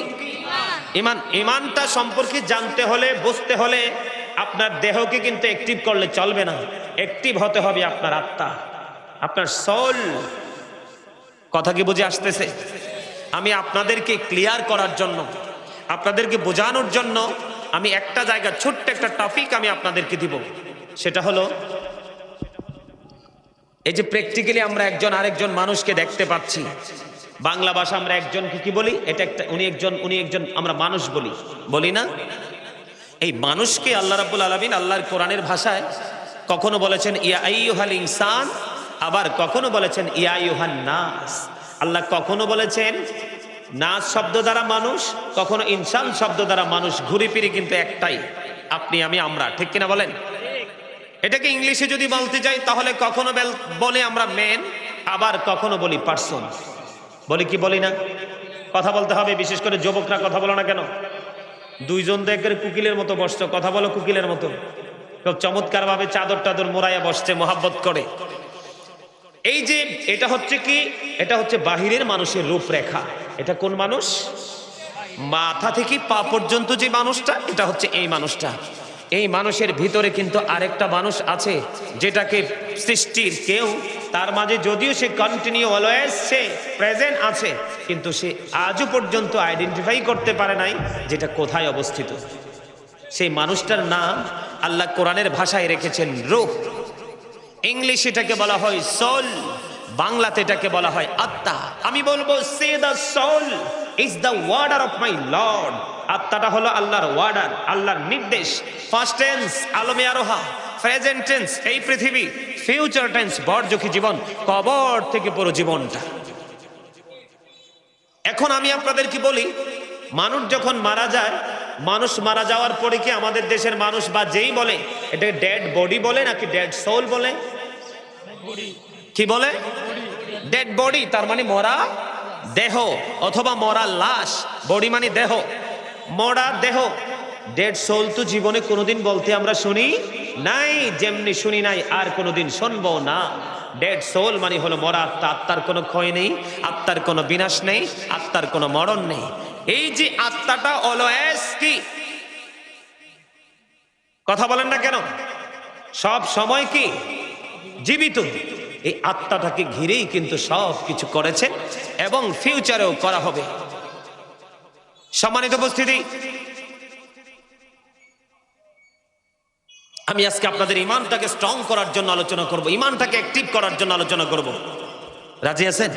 ইমান। ইমানটা সম্পর্কে জানতে হলে, বুঝতে হলে আপনার দেহকে কিন্তু অ্যাক্টিভ করলে চলবে না, অ্যাক্টিভ হতে হবে আপনার আত্মা, আপনার সোল। কথা কি বুঝে আসতেছে? আমি আপনাদেরকে ক্লিয়ার করার জন্য, আপনাদেরকে বোঝানোর জন্য আমি একটা জায়গা, ছোট্ট একটা টপিক আমি আপনাদেরকে দিব। সেটা হলো এই যে প্র্যাকটিক্যালি আমরা একজন আরেকজন মানুষকে দেখতে পাচ্ছি। বাংলা ভাষা আমরা একজনকে কি বলি? এটা একটা, উনি একজন, আমরা মানুষ বলি না? এই মানুষকে আল্লাহ রাব্বুল আলামিন আল্লাহর কোরআনের ভাষায় কখনো বলেছেন ইয়া আইয়ুহাল ইনসান, আবার কখনো বলেছেন ইয়া আইয়ুহান নাস। আল্লাহ কখনো বলেছেন নাস শব্দ দ্বারা মানুষ, কখনো ইনসান শব্দ দ্বারা মানুষ। ঘুরি ফিরি কিন্তু একটাই, আপনি আমি আমরা। ঠিক কিনা বলেন? এটাকে ইংলিশে যদি বলতে যাই তাহলে কখনো বলে আমরা ম্যান, আবার কখনো বলি পারসন। বলি কি বলি না? কথা বলতে হবে, বিশেষ করে যুবকরা কথা বলো না কেন? দুইজন তো একের কুকিলের মতো বসছো, কথা বলো কুকিলের মতো। খুব চমৎকার ভাবে চাদর টাদর মোড়াইয়া বসছে, মোহাব্বত করে। এই যে এটা হচ্ছে কি? এটা হচ্ছে বাহিরের মানুষের রূপরেখা। এটা কোন মানুষ? মাথা থেকে পা পর্যন্ত যে মানুষটা, এটা হচ্ছে এই মানুষটা। এই মানুষের ভিতরে কিন্তু আরেকটা মানুষ আছে, যেটাকে সৃষ্টির কেউ তার মাঝে, যদিও সে কন্টিনিউ অলওয়েজ সে প্রেজেন্ট আছে, কিন্তু সে আজও পর্যন্ত আইডেন্টিফাই করতে পারে নাই যেটা কোথায় অবস্থিত। সেই মানুষটার নাম আল্লাহ কোরআনের ভাষায় রেখেছেন রূহ। ইংলিশে এটাকে বলা হয় সোল, বাংলাতে এটাকে বলা হয় আত্মা। আমি বলবো সে the soul is the order of my Lord. আত্মাটা হলো আল্লাহর ওয়ার্ডার, আল্লাহর নির্দেশ। ফার্স্ট টেন্স আলমে আরোহা, প্রেজেন্ট টেন্স এই পৃথিবী, ফিউচার টেন্স বরজখী জীবন, কবর থেকে পুরো জীবনটা। এখন আমি আপনাদেরকে বলি, মানুষ যখন মারা যায়, মানুষ মারা যাওয়ার পরে কি আমাদের দেশের মানুষ বা যেই বলে এটা ডেড বডি বলে নাকি ডেড সোল বলে? কি বলে? ডেড বডি, তার মানে মরা দেহ অথবা মরা লাশ। বডি মানে দেহ, মরা দেহ। ডেড সোল তো জীবনে কোনোদিন বলতে আমরা শুনি নাই, যেমনি শুনি নাই আর কোনোদিন শুনবো না। ডেড সোল মানে হলো মরা আত্মা। আত্মার কোনো ক্ষয় নেই, আত্মার কোনো বিনাশ নেই, আত্মার কোনো মরণ নেই। এই যে আত্মাটা অলওয়েজ কি? কথা বলেন না কেন? সব সময় কি? জীবিত। এই আত্মাটাকে ঘিরেই কিন্তু সব কিছু করেছেন এবং ফিউচারেও করা হবে। সম্মানিত উপস্থিতি, আমি আজকে আপনাদের ইমানটাকে স্ট্রং করার জন্য আলোচনা করব, ইমানটাকে অ্যাক্টিভ করার জন্য আলোচনা করব। রাজি আছেন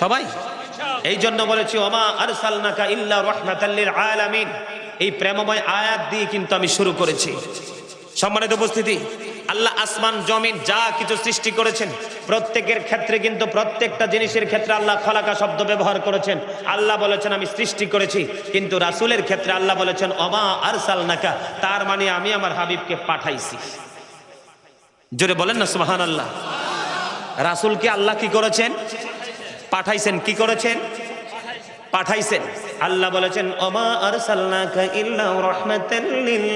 সবাই? এই জন্য বলেছি ওমা আরসালনাকা ইল্লা রাহমাতাল লিল আলামিন। এই প্রেমময় আয়াত দিয়ে কিন্তু আমি শুরু করেছি। সম্মানিত উপস্থিতি, আল্লাহ আসমান জমিন যা কিছু সৃষ্টি করেছেন প্রত্যেকের ক্ষেত্রে কিন্তু, প্রত্যেকটা জিনিসের ক্ষেত্রে আল্লাহ খালাকা শব্দ ব্যবহার করেছেন। আল্লাহ বলেছেন আমি সৃষ্টি করেছি, কিন্তু রাসূলের ক্ষেত্রে আল্লাহ বলেছেন ওমা আরসালনাকা, তার মানে আমি আমার হাবিবকে পাঠাইছি। জোরে বলেন না সুবহানাল্লাহ। রাসূলকে আল্লাহ কি করেছেন? পাঠাইছেন। কি করেছেন? পাঠাইছেন। আল্লাহ বলেছেন ওমা আরসালনাকা ইল্লা রাহমাতাল লিল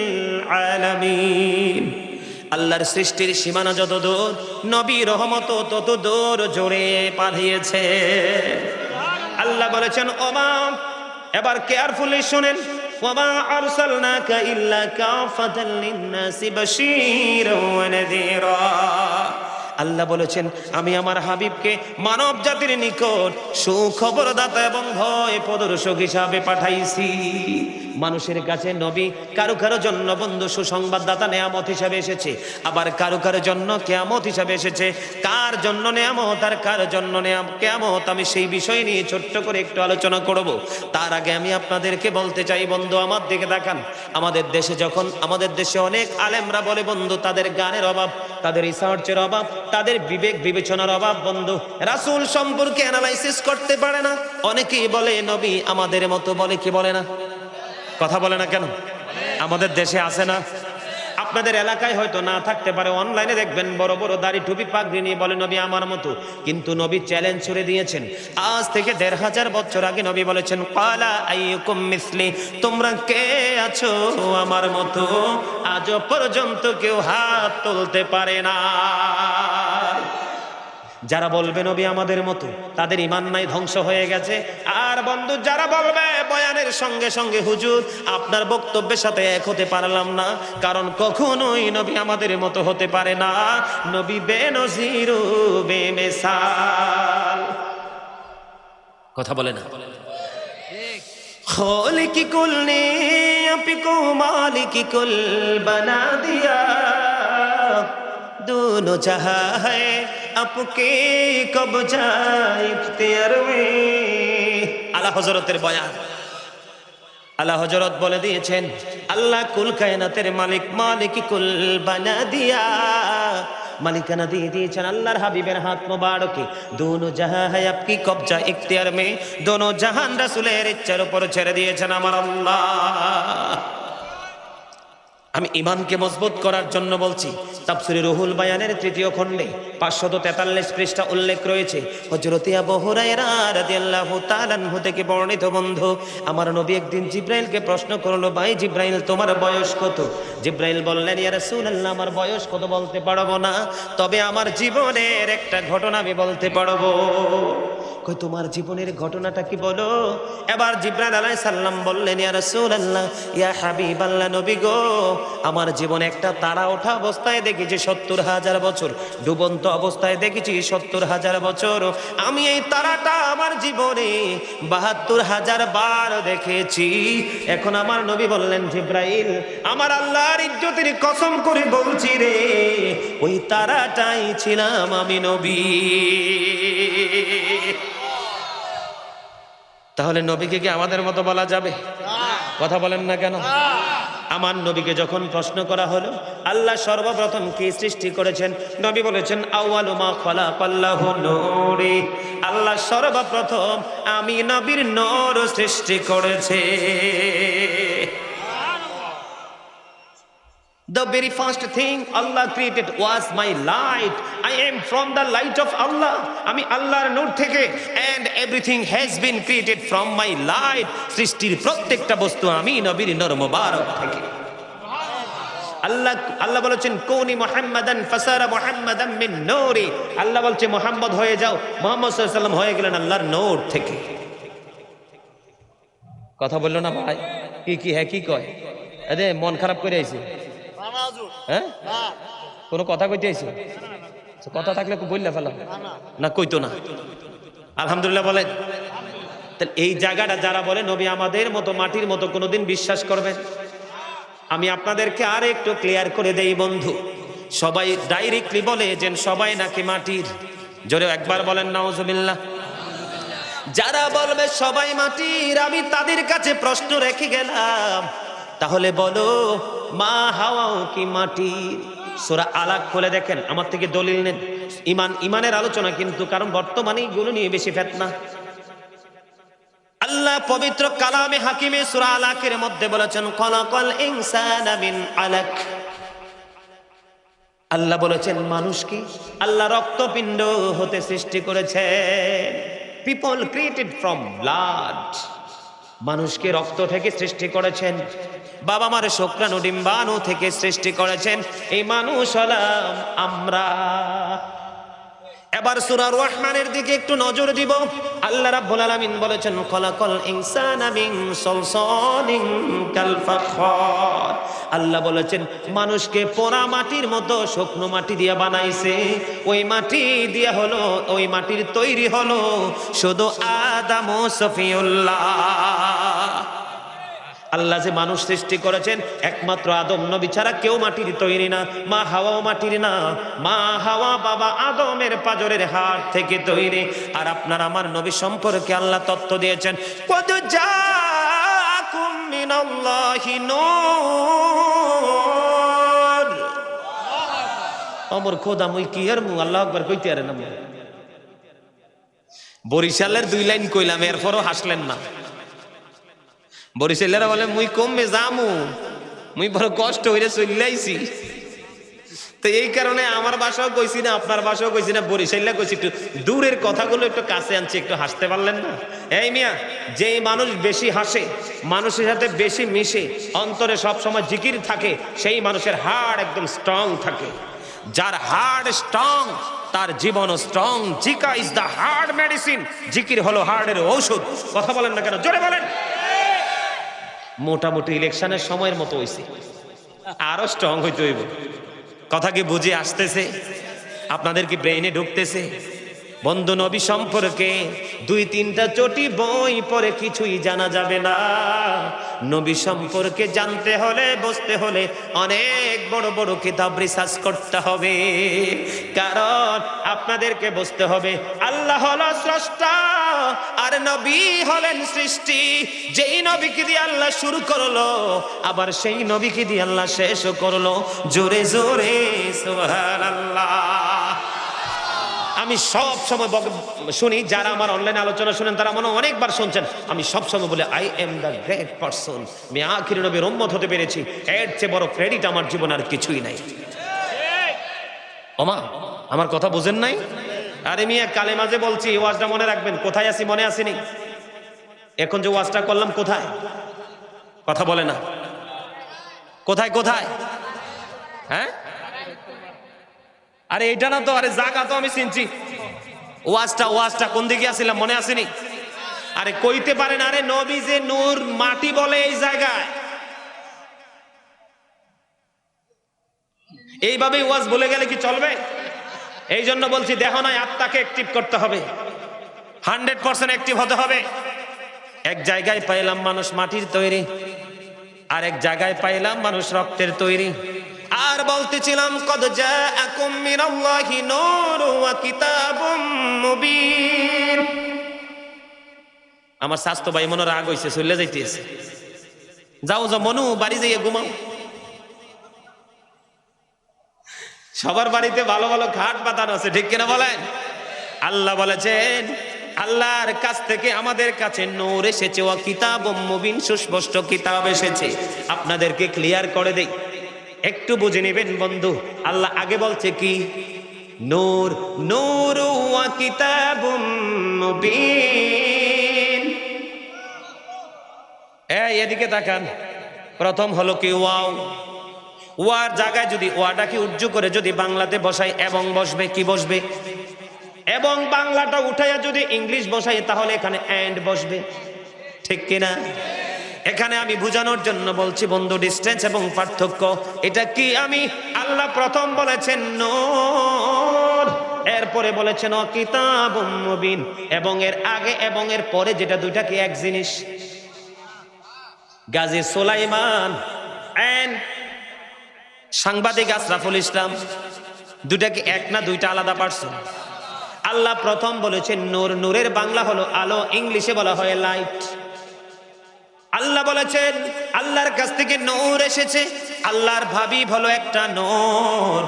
আলামিন। আল্লাহর সৃষ্টির সীমানা যত দূর, নবী রহমত তত দূর জোরে পাঠিয়েছে। আল্লাহ বলেছেন ওমা, এবার কেয়ারফুলি শুনেন, ওমা আরসালনাকা ইল্লা কাফাতাল লিন-নাসি বাশীরাও ওয়া নাযীরা। আল্লাহ বলেছেন আমি আমার হাবিবকে মানব জাতির নিকট সুখবরদাতা এবং ভয় প্রদর্শক হিসাবে পাঠাইছি। মানুষের কাছে নবী কারো কারো জন্য বন্ধু সুসংবাদদাতা নেয়ামত হিসাবে এসেছে, আবার কারো কারো জন্য কিয়ামত হিসাবে এসেছে। কার জন্য নেয়ামত আর কার জন্য কিয়ামত, আমি সেই বিষয় নিয়ে ছোট্ট করে একটু আলোচনা করব। তার আগে আমি আপনাদেরকে বলতে চাই বন্ধু, আমার দিকে তাকান। আমাদের দেশে অনেক আলেমরা বলে বন্ধু তাদের জ্ঞানের অভাব, তাদের রিসার্চের অভাব, তাদের বিবেক বিবেচনার অভাব বন্ধু রাসূল সম্পর্কে অ্যানালাইসিস করতে পারে না। অনেকেই বলে নবী আমাদের মতো, বলে কি বলে না? কথা বলে না কেন? আমাদের দেশে আছে না? আপনাদের এলাকায় হয়তো না থাকতে পারে, অনলাইনে দেখবেন বড় বড় দাড়ি টুপি পাগড়ি নিয়ে বলে নবী আমার মতো। কিন্তু নবী চ্যালেঞ্জ ছুড়ে দিয়েছেন। আজ থেকে ১৫০০ বছর আগে নবী বলেছেন ক্বালা আইয়ুকুম মিসলি, তোমরা কে আছো আমার মতো? আজও পর্যন্ত কেউ হাত তুলতে পারে না। যারা বলবে নবী আমাদের মতো, তাদের ঈমান নাই, ধ্বংস হয়ে গেছে। আর বন্ধু যারা বলবে বয়ানের সঙ্গে সঙ্গে হুজুর আপনার বক্তব্যের সাথে এক হতে পারলাম না, কারণ কখনোই নবী আমাদের মতো হতে পারে না। নবী বেনজির বেমিসাল। কথা বলে না? খালিক কুল নে আপকো মালিক কুল বানা দিয়া, दोनों जहां है आपके कब्जा इख्तियार में। আলা হযরতের বয়ান। আলা হযরত বলে দিয়েছেন আল্লাহ কুল কায়নাতের মালিক, মালিক কুল বানা দিয়া, মালিকানা দিয়ে দিয়েছেন আল্লাহর হাবিবের হাত মোবারকে। দোনো জাহান है आपकी कब्जा इख्तियार में, दोनों জাহান রাসূলের ইচ্ছার উপর ছেড়ে দিয়েছেন আমার আল্লাহ। আমি ঈমানকে মজবুত করার জন্য বলছি, তাফসীরে রুহুল বায়ানের ৩য় খণ্ডে ৫৪৩ পৃষ্ঠা উল্লেখ রয়েছে। হযরত আবু হুরায়রা রাদিয়াল্লাহু তাআলা আনহু থেকে বর্ণিত বন্ধু, আমার নবী একদিন জিবরাইলকে প্রশ্ন করলো, ভাই জিবরাইল তোমার বয়স কত? জিবরাইল বললেন ইয়া রাসূলুল্লাহ আমার বয়স কত বলতে পারবো না, তবে আমার জীবনের একটা ঘটনা আমি বলতে পারবো। কই তোমার জীবনের ঘটনাটা কি বলো? এবার জিবরাইল আলাইহিস সালাম বললেন ইয়া রাসূলুল্লাহ ইয়া হাবিবাল্লাহ নবী গো, আমার জীবনে একটা তারা ওঠা অবস্থায় দেখেছি ৭০,০০০ বছর, ডুবন্ত অবস্থায় দেখেছি ৭০,০০০ বছর। আমি এই তারাটা আমার জীবনে ৭২,০০০ বার দেখেছি। এখন আমার নবী বললেন জিবরাইল আমার আল্লাহর ইজ্জতের কসম করে বলছি রে, ওই তারাটাই ছিলাম আমি নবী। তাহলে নবীকে কি আমাদের মতো বলা যাবে? কথা বলেন না কেন? আমার নবীকে যখন প্রশ্ন করা হলো আল্লাহ সর্বপ্রথম কি সৃষ্টি করেছেন, নবী বলেছেন আউয়ালু মা খালাকাল্লাহু নূরি, আল্লাহ সর্বপ্রথম আমি নবীর নূর সৃষ্টি করেছে। The very first thing Allah created was my light. I am from the light of Allah. আমি আল্লাহর নূর থেকে, and everything has been created from my light. সৃষ্টির প্রত্যেকটা বস্তু আমি নবীর নূর মোবারক থেকে। আল্লাহ বলেছেন কোনি মুহাম্মাদান ফাসারা মুহাম্মাদান মিন নূরি, আল্লাহ বলছে মুহাম্মদ হয়ে যাও, মুহাম্মদ সাল্লাল্লাহু আলাইহি ওয়াসাল্লাম হয়ে গেলেন আল্লাহর নূর থেকে। কথা বললো না ভাই? কি হ্যাঁ কি কয়? আরে মন খারাপ করে আইছে? হ্যাঁ কোনো কথা কইতে আইছো? কথা থাকলে বললে ফেলা না, কইতো না। আলহামদুলিল্লাহ বলেন। তাহলে এই জায়গাটা যারা বলে নবী আমাদের মতো, মাটির মতো, কোনোদিন বিশ্বাস করবেন? আমি আপনাদেরকে আর একটু ক্লিয়ার করে দেই বন্ধু। সবাই ডাইরেক্টলি বলে যে সবাই নাকি মাটির, জোরে একবার বলেন নাউজুবিল্লাহ। যারা বলবে সবাই মাটির, আমি তাদের কাছে প্রশ্ন রেখে গেলাম, তাহলে বলো মা হাওয়াও কি মাটির? সূরা আলাক খুলে দেখেন, আমার থেকে দলিল নেন। ইমানের আলোচনা কিন্তু, কারণ বর্তমানে এগুলো নিয়ে বেশি ফিতনা। আল্লাহ পবিত্র কালামে হাকিমে সূরা আলাকের মধ্যে বলেছেন খলাকাল ইনসানা মিন আলাক। আল্লাহ বলেছেন মানুষকে আল্লাহ রক্তপিণ্ড হতে সৃষ্টি করেছেন। পিপল ক্রিয়েটেড ফ্রম ব্লাড, মানুষকে রক্ত থেকে সৃষ্টি করেছেন। বাবা মার শুক্রাণু ডিম্বাণু থেকে সৃষ্টি করেছেন। এই মানুষ হলাম আমরা। এবার সূরা রহমানের দিকে একটু নজর দিব। আল্লাহ রাব্বুল আলামিন বলেছেন খলাকাল ইনসানা মিন সালসালিন কাল ফাখর। আল্লাহ বলেছেন মানুষকে পোড়া মাটির মতো শুকনো মাটি দিয়ে বানাইছে। ওই মাটি দিয়া হলো, ওই মাটির তৈরি হলো শুধু আদম ও সফিউল্লাহ। আল্লাহ যে মানুষ সৃষ্টি করেছেন একমাত্র আদম নবী ছাড়া কেউ মাটির তৈরি না, মা হাওয়াও মাটির না, মা হাওয়া বাবা আদমের পাজরের হাড় থেকে তৈরি। আর আপনার আমার নবী সম্পর্কে আল্লাহ তত্ত্ব দিয়েছেন, কদ জাআকুম মিনাল্লাহি নূর। অমর খোদা মুই কি আর মু আল্লাহু আকবার কইতে আরে না। বরিশালের 2 লাইন কইলাম, এরপরও হাসলেন না। বরিশালেরা বলে মুই কমবে যামু, মুই বড় কষ্ট হইরে চললাইছি। তো এই কারণে আমার বাসাও কইছি না, আপনার বাসাও কইছি না, বরিশাল্লা কইছি। একটু দূরের কথাগুলো একটু কাছে আনছি, একটু হাসতে পারলেন না? এই মিয়া, যেই মানুষ বেশি হাসে, মানুষের সাথে বেশি মিশে, অন্তরে সবসময় জিকির থাকে, সেই মানুষের হাড় একদম স্ট্রং থাকে। যার হার্ট স্ট্রং তার জীবনও strong. Zika is the heart medicine. জিকির হলো হার্টের ঔষধ। কথা বলেন না কেন? জোরে বলেন। মোটামুটি ইলেকশনের সময়ের মতো হইছে, আরো স্ট্রং হইতে হইব। কথা কি বুঝে আসতেছে? আপনাদের কি ব্রেইনে ঢুকতেছে? বন্ধু, নবী সম্পর্কে 2-3টা চটি বই পড়ে কিছুই জানা যাবে না। নবী সম্পর্কে জানতে হলে, বুঝতে হলে অনেক বড় বড় কিতাব রিসার্চ করতে হবে। কারণ আপনাদেরকে বুঝতে হবে আল্লাহ হলো স্রষ্টা আর নবী হলেন সৃষ্টি। যেই নবীকে দিয়ে আল্লাহ শুরু করলো, আবার সেই নবীকে দিয়ে আল্লাহ শেষও করলো। জোরে জোরে সুবহানাল্লাহ। আমি সব সময় শুনি, যারা আমার অনলাইন আলোচনা শুনেন তারা মনে অনেকবার শুনছেন, আমি সব সময় বলে I am the great person, আমি আখির নবীর উম্মত হতে পেরেছি, এর চেয়ে বড় ক্রেডিট আমার জীবনে আর কিছুই নাই। ওমা, আমার কথা বুঝেন নাই? আরে মিয়া, কালে মাঝে বলছি, ওয়াজটা মনে রাখবেন। কোথায় আছি মনে আসেনি? এখন যে ওয়াজটা করলাম কোথায়? কথা বলে না। কোথায় কোথায়? হ্যাঁ, আরে এটা না তো, আরে জায়গা তো আমি চিনছি। ওয়াজটা কোন দিকে আসছিলাম মনে আসেনি? আরে কইতে পারেন, আরে নবী যে নূর, মাটি বলে এই জায়গায়। এইভাবে ওয়াজ বলে গেলে কি চলবে? এই জন্য বলছি, দেহ নয় আত্মাকে অ্যাক্টিভ করতে হবে, 100% অ্যাক্টিভ হতে হবে। এক জায়গায় পাইলাম মানুষ মাটির তৈরি, আর এক জায়গায় পাইলাম মানুষ রক্তের তৈরি। আর বলতেছিলাম, কদ জাআকুম মিনাল্লাহি নূরুন ওয়া কিতাবুম মুবিন। আমার স্বাস্থ্য ভাই মনে রাগ হইছে, চলে যাইতেছে। যাও যাও মনু, বাড়ি যাইয়ে ঘুমাও। সবার বাড়িতে ভালো ভালো খাট পাতানো আছে, ঠিক কিনা বলেন? আল্লাহ বলেছেন, আল্লাহর কাছ থেকে আমাদের কাছে নূর এসেছে, ওয়া কিতাবুম মুবিন, সুস্পষ্ট কিতাব এসেছে। আপনাদেরকে ক্লিয়ার করে দেই, একটু বুঝে নেবেন বন্ধু। আল্লাহ আগে বলছে কি? নূর, নূর ওয়া কিতাবুম মুবিন। এদিকে তাকান। প্রথম হলো কি? ওয়াও। ওয়ার জায়গায় যদি ওয়াটাকে উজ্জু করে যদি বাংলাতে বসাই এবং বসবে, কি বসবে? এবং বাংলাটা উঠাইয়া যদি ইংলিশ বসাই তাহলে এখানে এন্ড বসবে, ঠিক কিনা? এখানে আমি বুঝানোর জন্য বলছি বন্ধু, ডিসটেন্স এবং পার্থক্য এটা কি? আমি আল্লাহ প্রথম বলেছেন নূর, এরপরে বলেছেন কিতাবুম মুবিন, এবং এর আগে এবং এর পরে যেটা, দুইটা কি এক জিনিস? গাজী সুলাইমান এন্ড সাংবাদিক আশরাফুল ইসলাম, দুইটা কি এক না দুইটা আলাদা পার্সন? আল্লাহ প্রথম বলেছেন নূর, নূরের বাংলা হলো আলো, ইংলিশে বলা হয় লাইট। আল্লাহ বলেছেন আল্লাহর কাছ থেকে নূর এসেছে, আল্লাহর হাবিব হলো একটা নূর,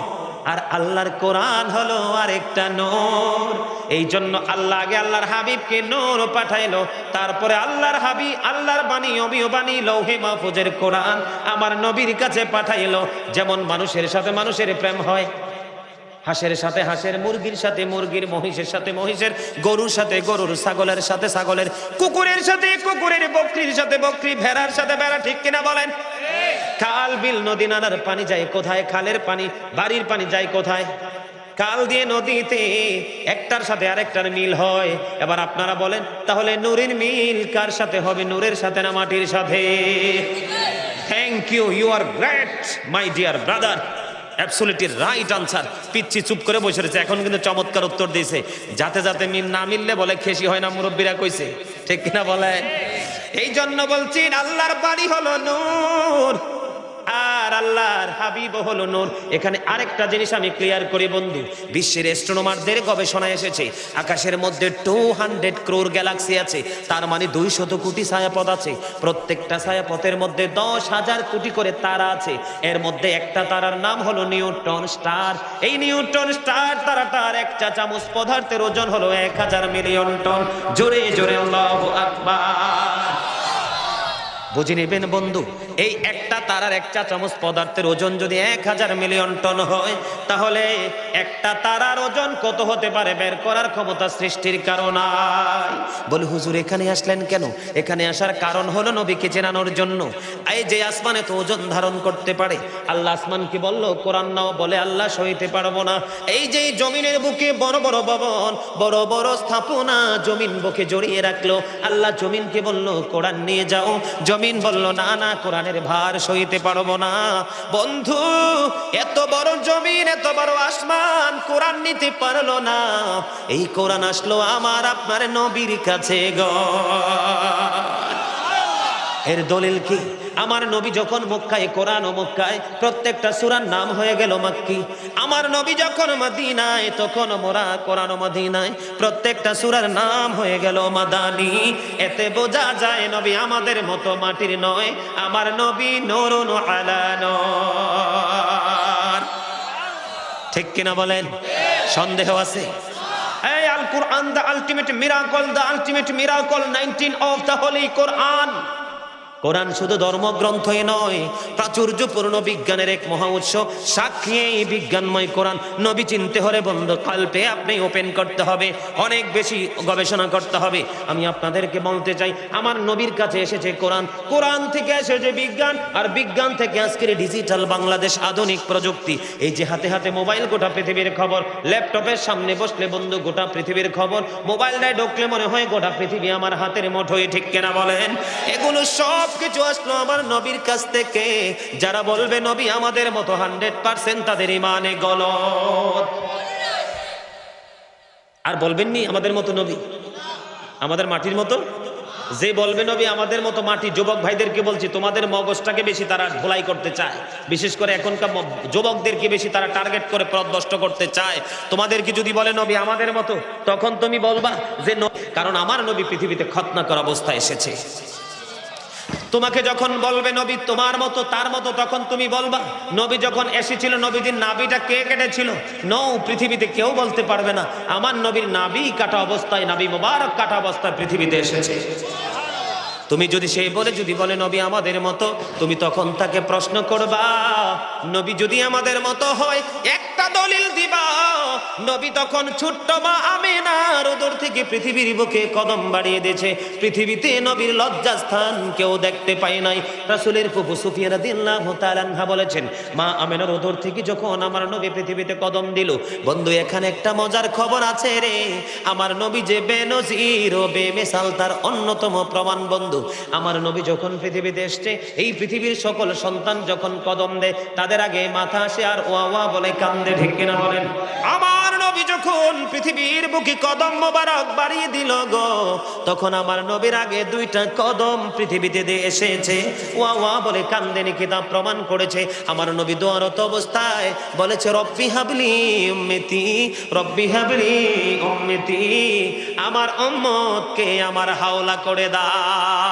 আর আল্লাহর কোরআন হলো আরেকটা নূর। এই জন্য আল্লাহ আগে আল্লাহর হাবিবকে নূর পাঠাইলো, তারপরে আল্লাহর হাবিব, আল্লাহর বাণী, অমীয় বাণী, লৌহে মাহফুজের কোরআন আমার নবীর কাছে পাঠাইলো। যেমন মানুষের সাথে মানুষের প্রেম হয়, হাঁসের সাথে হাঁসের, মুরগির সাথে মুরগির, মহিষের সাথে মহিষের, গরুর সাথে গরুর, ছাগলের সাথে ছাগলের, কুকুরের সাথে কুকুরের, বকরির সাথে বকরি, ভেড়ার সাথে ভেড়া, ঠিক কিনা বলেন? খাল বিল নদী নালার পানি যায় কোথায়? খালের পানি, বাড়ির পানি যায় কোথায়? খাল দিয়ে নদীতে। একটার সাথে আরেকটার মিল হয়। এবার আপনারা বলেন, তাহলে নূরের মিল কার সাথে হবে? নূরের সাথে না মাটির সাথে? Thank you, you are great my dear brother, absolutely right answer. পিচ্ছি চুপ করে বসে রয়েছে, এখন কিন্তু চমৎকার উত্তর দিয়েছে। যাতে যাতে মিল না মিললে বলে খেসি হয় না, মুরব্বীরা কইছে, ঠিক কিনা বলে? এই জন্য বলছি আল্লাহর বাড়ি হলো নূর, আর আল্লাহর হাবিব হলো নূর। এখানে আরেকটা জিনিস আমি ক্লিয়ার করি বন্ধু, বিশ্বের অ্যাস্ট্রোনমারদের গবেষণায় এসেছে আকাশের মধ্যে 200 ক্রোর গ্যালাক্সি আছে, তার মানে 200 কোটি ছায়াপথ আছে। প্রত্যেকটা ছায়াপথের মধ্যে 10,000 কোটি করে তারা আছে। এর মধ্যে একটা তারার নাম হলো নিউট্রন স্টার। এই নিউট্রন স্টার তারাটার এক চা চামচ পদার্থের ওজন হলো 1000 মিলিয়ন টন। জোরে জোরে আল্লাহু আকবার। বুঝে নেবেন বন্ধু, এই একটা তারার এক চা চামচ পদার্থের ওজন যদি 1000 মিলিয়ন টন হয়, তাহলে একটা তারার ওজন কত হতে পারে বের করার ক্ষমতা সৃষ্টির কারণ। বলে হুজুর এখানে আসলেন কেন? এখানে আসার কারণ হলো নবীকে চেনানোর জন্য। এই যে আসমানে তো ওজন ধারণ করতে পারে, আল্লাহ আসমানকে বলল কোরআন নাও, বলে আল্লাহ সইতে পারবো না। এই যে জমিনের বুকে বড় বড় ভবন, বড় বড় স্থাপনা জমিন বুকে জড়িয়ে রাখলো, আল্লাহ জমিনকে বলল কোরআন নিয়ে যাও। জমিন বলল না না, কোরআনের ভার সইতে পারবো না। বন্ধু, এত বড় জমিন, এত বড় আসমান কোরআন নিতে পারলো না। এই কোরআন আসলো আমার আপনার নবীর কাছে গো। এর দলিল কি? আমার নবী যখন মক্কায়, কোরআন ও মক্কায়, প্রত্যেকটা সূরার নাম হয়ে গেল মাক্কি। আমার নবী যখন মদিনায়, তখন মোরা কোরআন ও মদিনায়, প্রত্যেকটা সূরার নাম হয়ে গেল মাদানী। এতে বোঝা যায় নবী আমাদের মতো মাটির নয়, আমার নবী নূরুন আলা নূর। ঠিক কিনা বলেন? সন্দেহ আছে? এই আল কোরআন, the ultimate miracle, the ultimate miracle 19 of the holy Quran. কোরআন শুধু ধর্মগ্রন্থই নয়, প্রাচুর্যপূর্ণ বিজ্ঞানের এক মহা উৎস। সাক্ষী এই বিজ্ঞানময় কোরআন। নবী চিনতে হলে বন্ধু কালপে আপনি ওপেন করতে হবে, অনেক বেশি গবেষণা করতে হবে। আমি আপনাদেরকে বলতে চাই, আমার নবীর কাছে এসেছে কোরআন, কোরআন থেকে এসেছে বিজ্ঞান, আর বিজ্ঞান থেকে আজকের ডিজিটাল বাংলাদেশ, আধুনিক প্রযুক্তি। এই যে হাতে হাতে মোবাইল, গোটা পৃথিবীর খবর। ল্যাপটপের সামনে বসলে বন্ধু গোটা পৃথিবীর খবর, মোবাইলটায় ঢুকলে মনে হয় গোটা পৃথিবী আমার হাতের মুঠোয়। ঠিক কিনা বলেন? এগুলো সব কিছু আসলো আমার নবীর কাছ থেকে। যারা বলবে নবী আমাদের মতো 100% তাদের ইমানে গলত। আর বলবেন নি আমাদের মতো নবী আমাদের মাটির মতো। যে বলবে নবী আমাদের মতো মাটি, যুবক ভাইদেরকে বলছি, তোমাদের মগজটাকে বেশি তারা ধোলাই করতে চায়। বিশেষ করে এখনকার যুবকদেরকে বেশি তারা টার্গেট করে পথভ্রষ্ট করতে চায়। তোমাদেরকে যদি বলে নবী আমাদের মতো, তখন তুমি বলবা যে কারণ আমার নবী পৃথিবীতে খতনা করা অবস্থায় এসেছে। তোমাকে যখন বলবে নবী তোমার মতো, তার মতো, তখন তুমি বলবা নবী যখন এসেছিল নবীজির নাভিটা কে কেটেছিল? পৃথিবীতে কেউ বলতে পারবে না আমার নবীর নাভি কাটা অবস্থায়, নাভি মোবারক কাটা অবস্থায় পৃথিবীতে এসেছে। তুমি যদি সেই বলে যদি বলে নবী আমাদের মতো, তুমি তখন তাকে প্রশ্ন করবা নবী যদি আমাদের মতো হয় একটা দলিল দিবা। নবী তখন ছোট্ট মা আমিনার উদর থেকে পৃথিবীর বুকে কদম বাড়িয়ে দিয়েছে। পৃথিবীতে নবীর লজ্জাস্থান কেউ দেখতে পায় নাই। রাসূলের ফুফু সুফিয়া রাদিয়াল্লাহু তাআলা আনহা বলেছেন, মা আমিনার উদর থেকে যখন আমার নবী পৃথিবীতে কদম দিল, বন্ধু এখানে একটা মজার খবর আছে রে। আমার নবী যে বেনজির ও বেমিসাল তার অন্যতম প্রমাণ বন্ধু। আমার নবী যখন পৃথিবীতে এসছে, এই পৃথিবীর সকল সন্তান যখন কদম দেয়, তাদের আগে মাথা আসে আর ওয়া ওয়া বলে কান্দে। ঠিক কিনা বলেন? আমার নবী যখন পৃথিবীর বুকে কদম মোবারক বাড়িয়ে দিল গো, তখন আমার নবীর আগে দুইটা কদম পৃথিবীতে দিয়ে এসেছে, ওয়া ওয়া বলে কান্দেনি। কিতাব প্রমাণ করেছে আমার নবী দোয়ারত অবস্থায় বলেছে, রব্বি হাবলি উম্মতি, রব্বি হাবলি উম্মতি, আমার উম্মতকে আমার হাওলা করে দাও।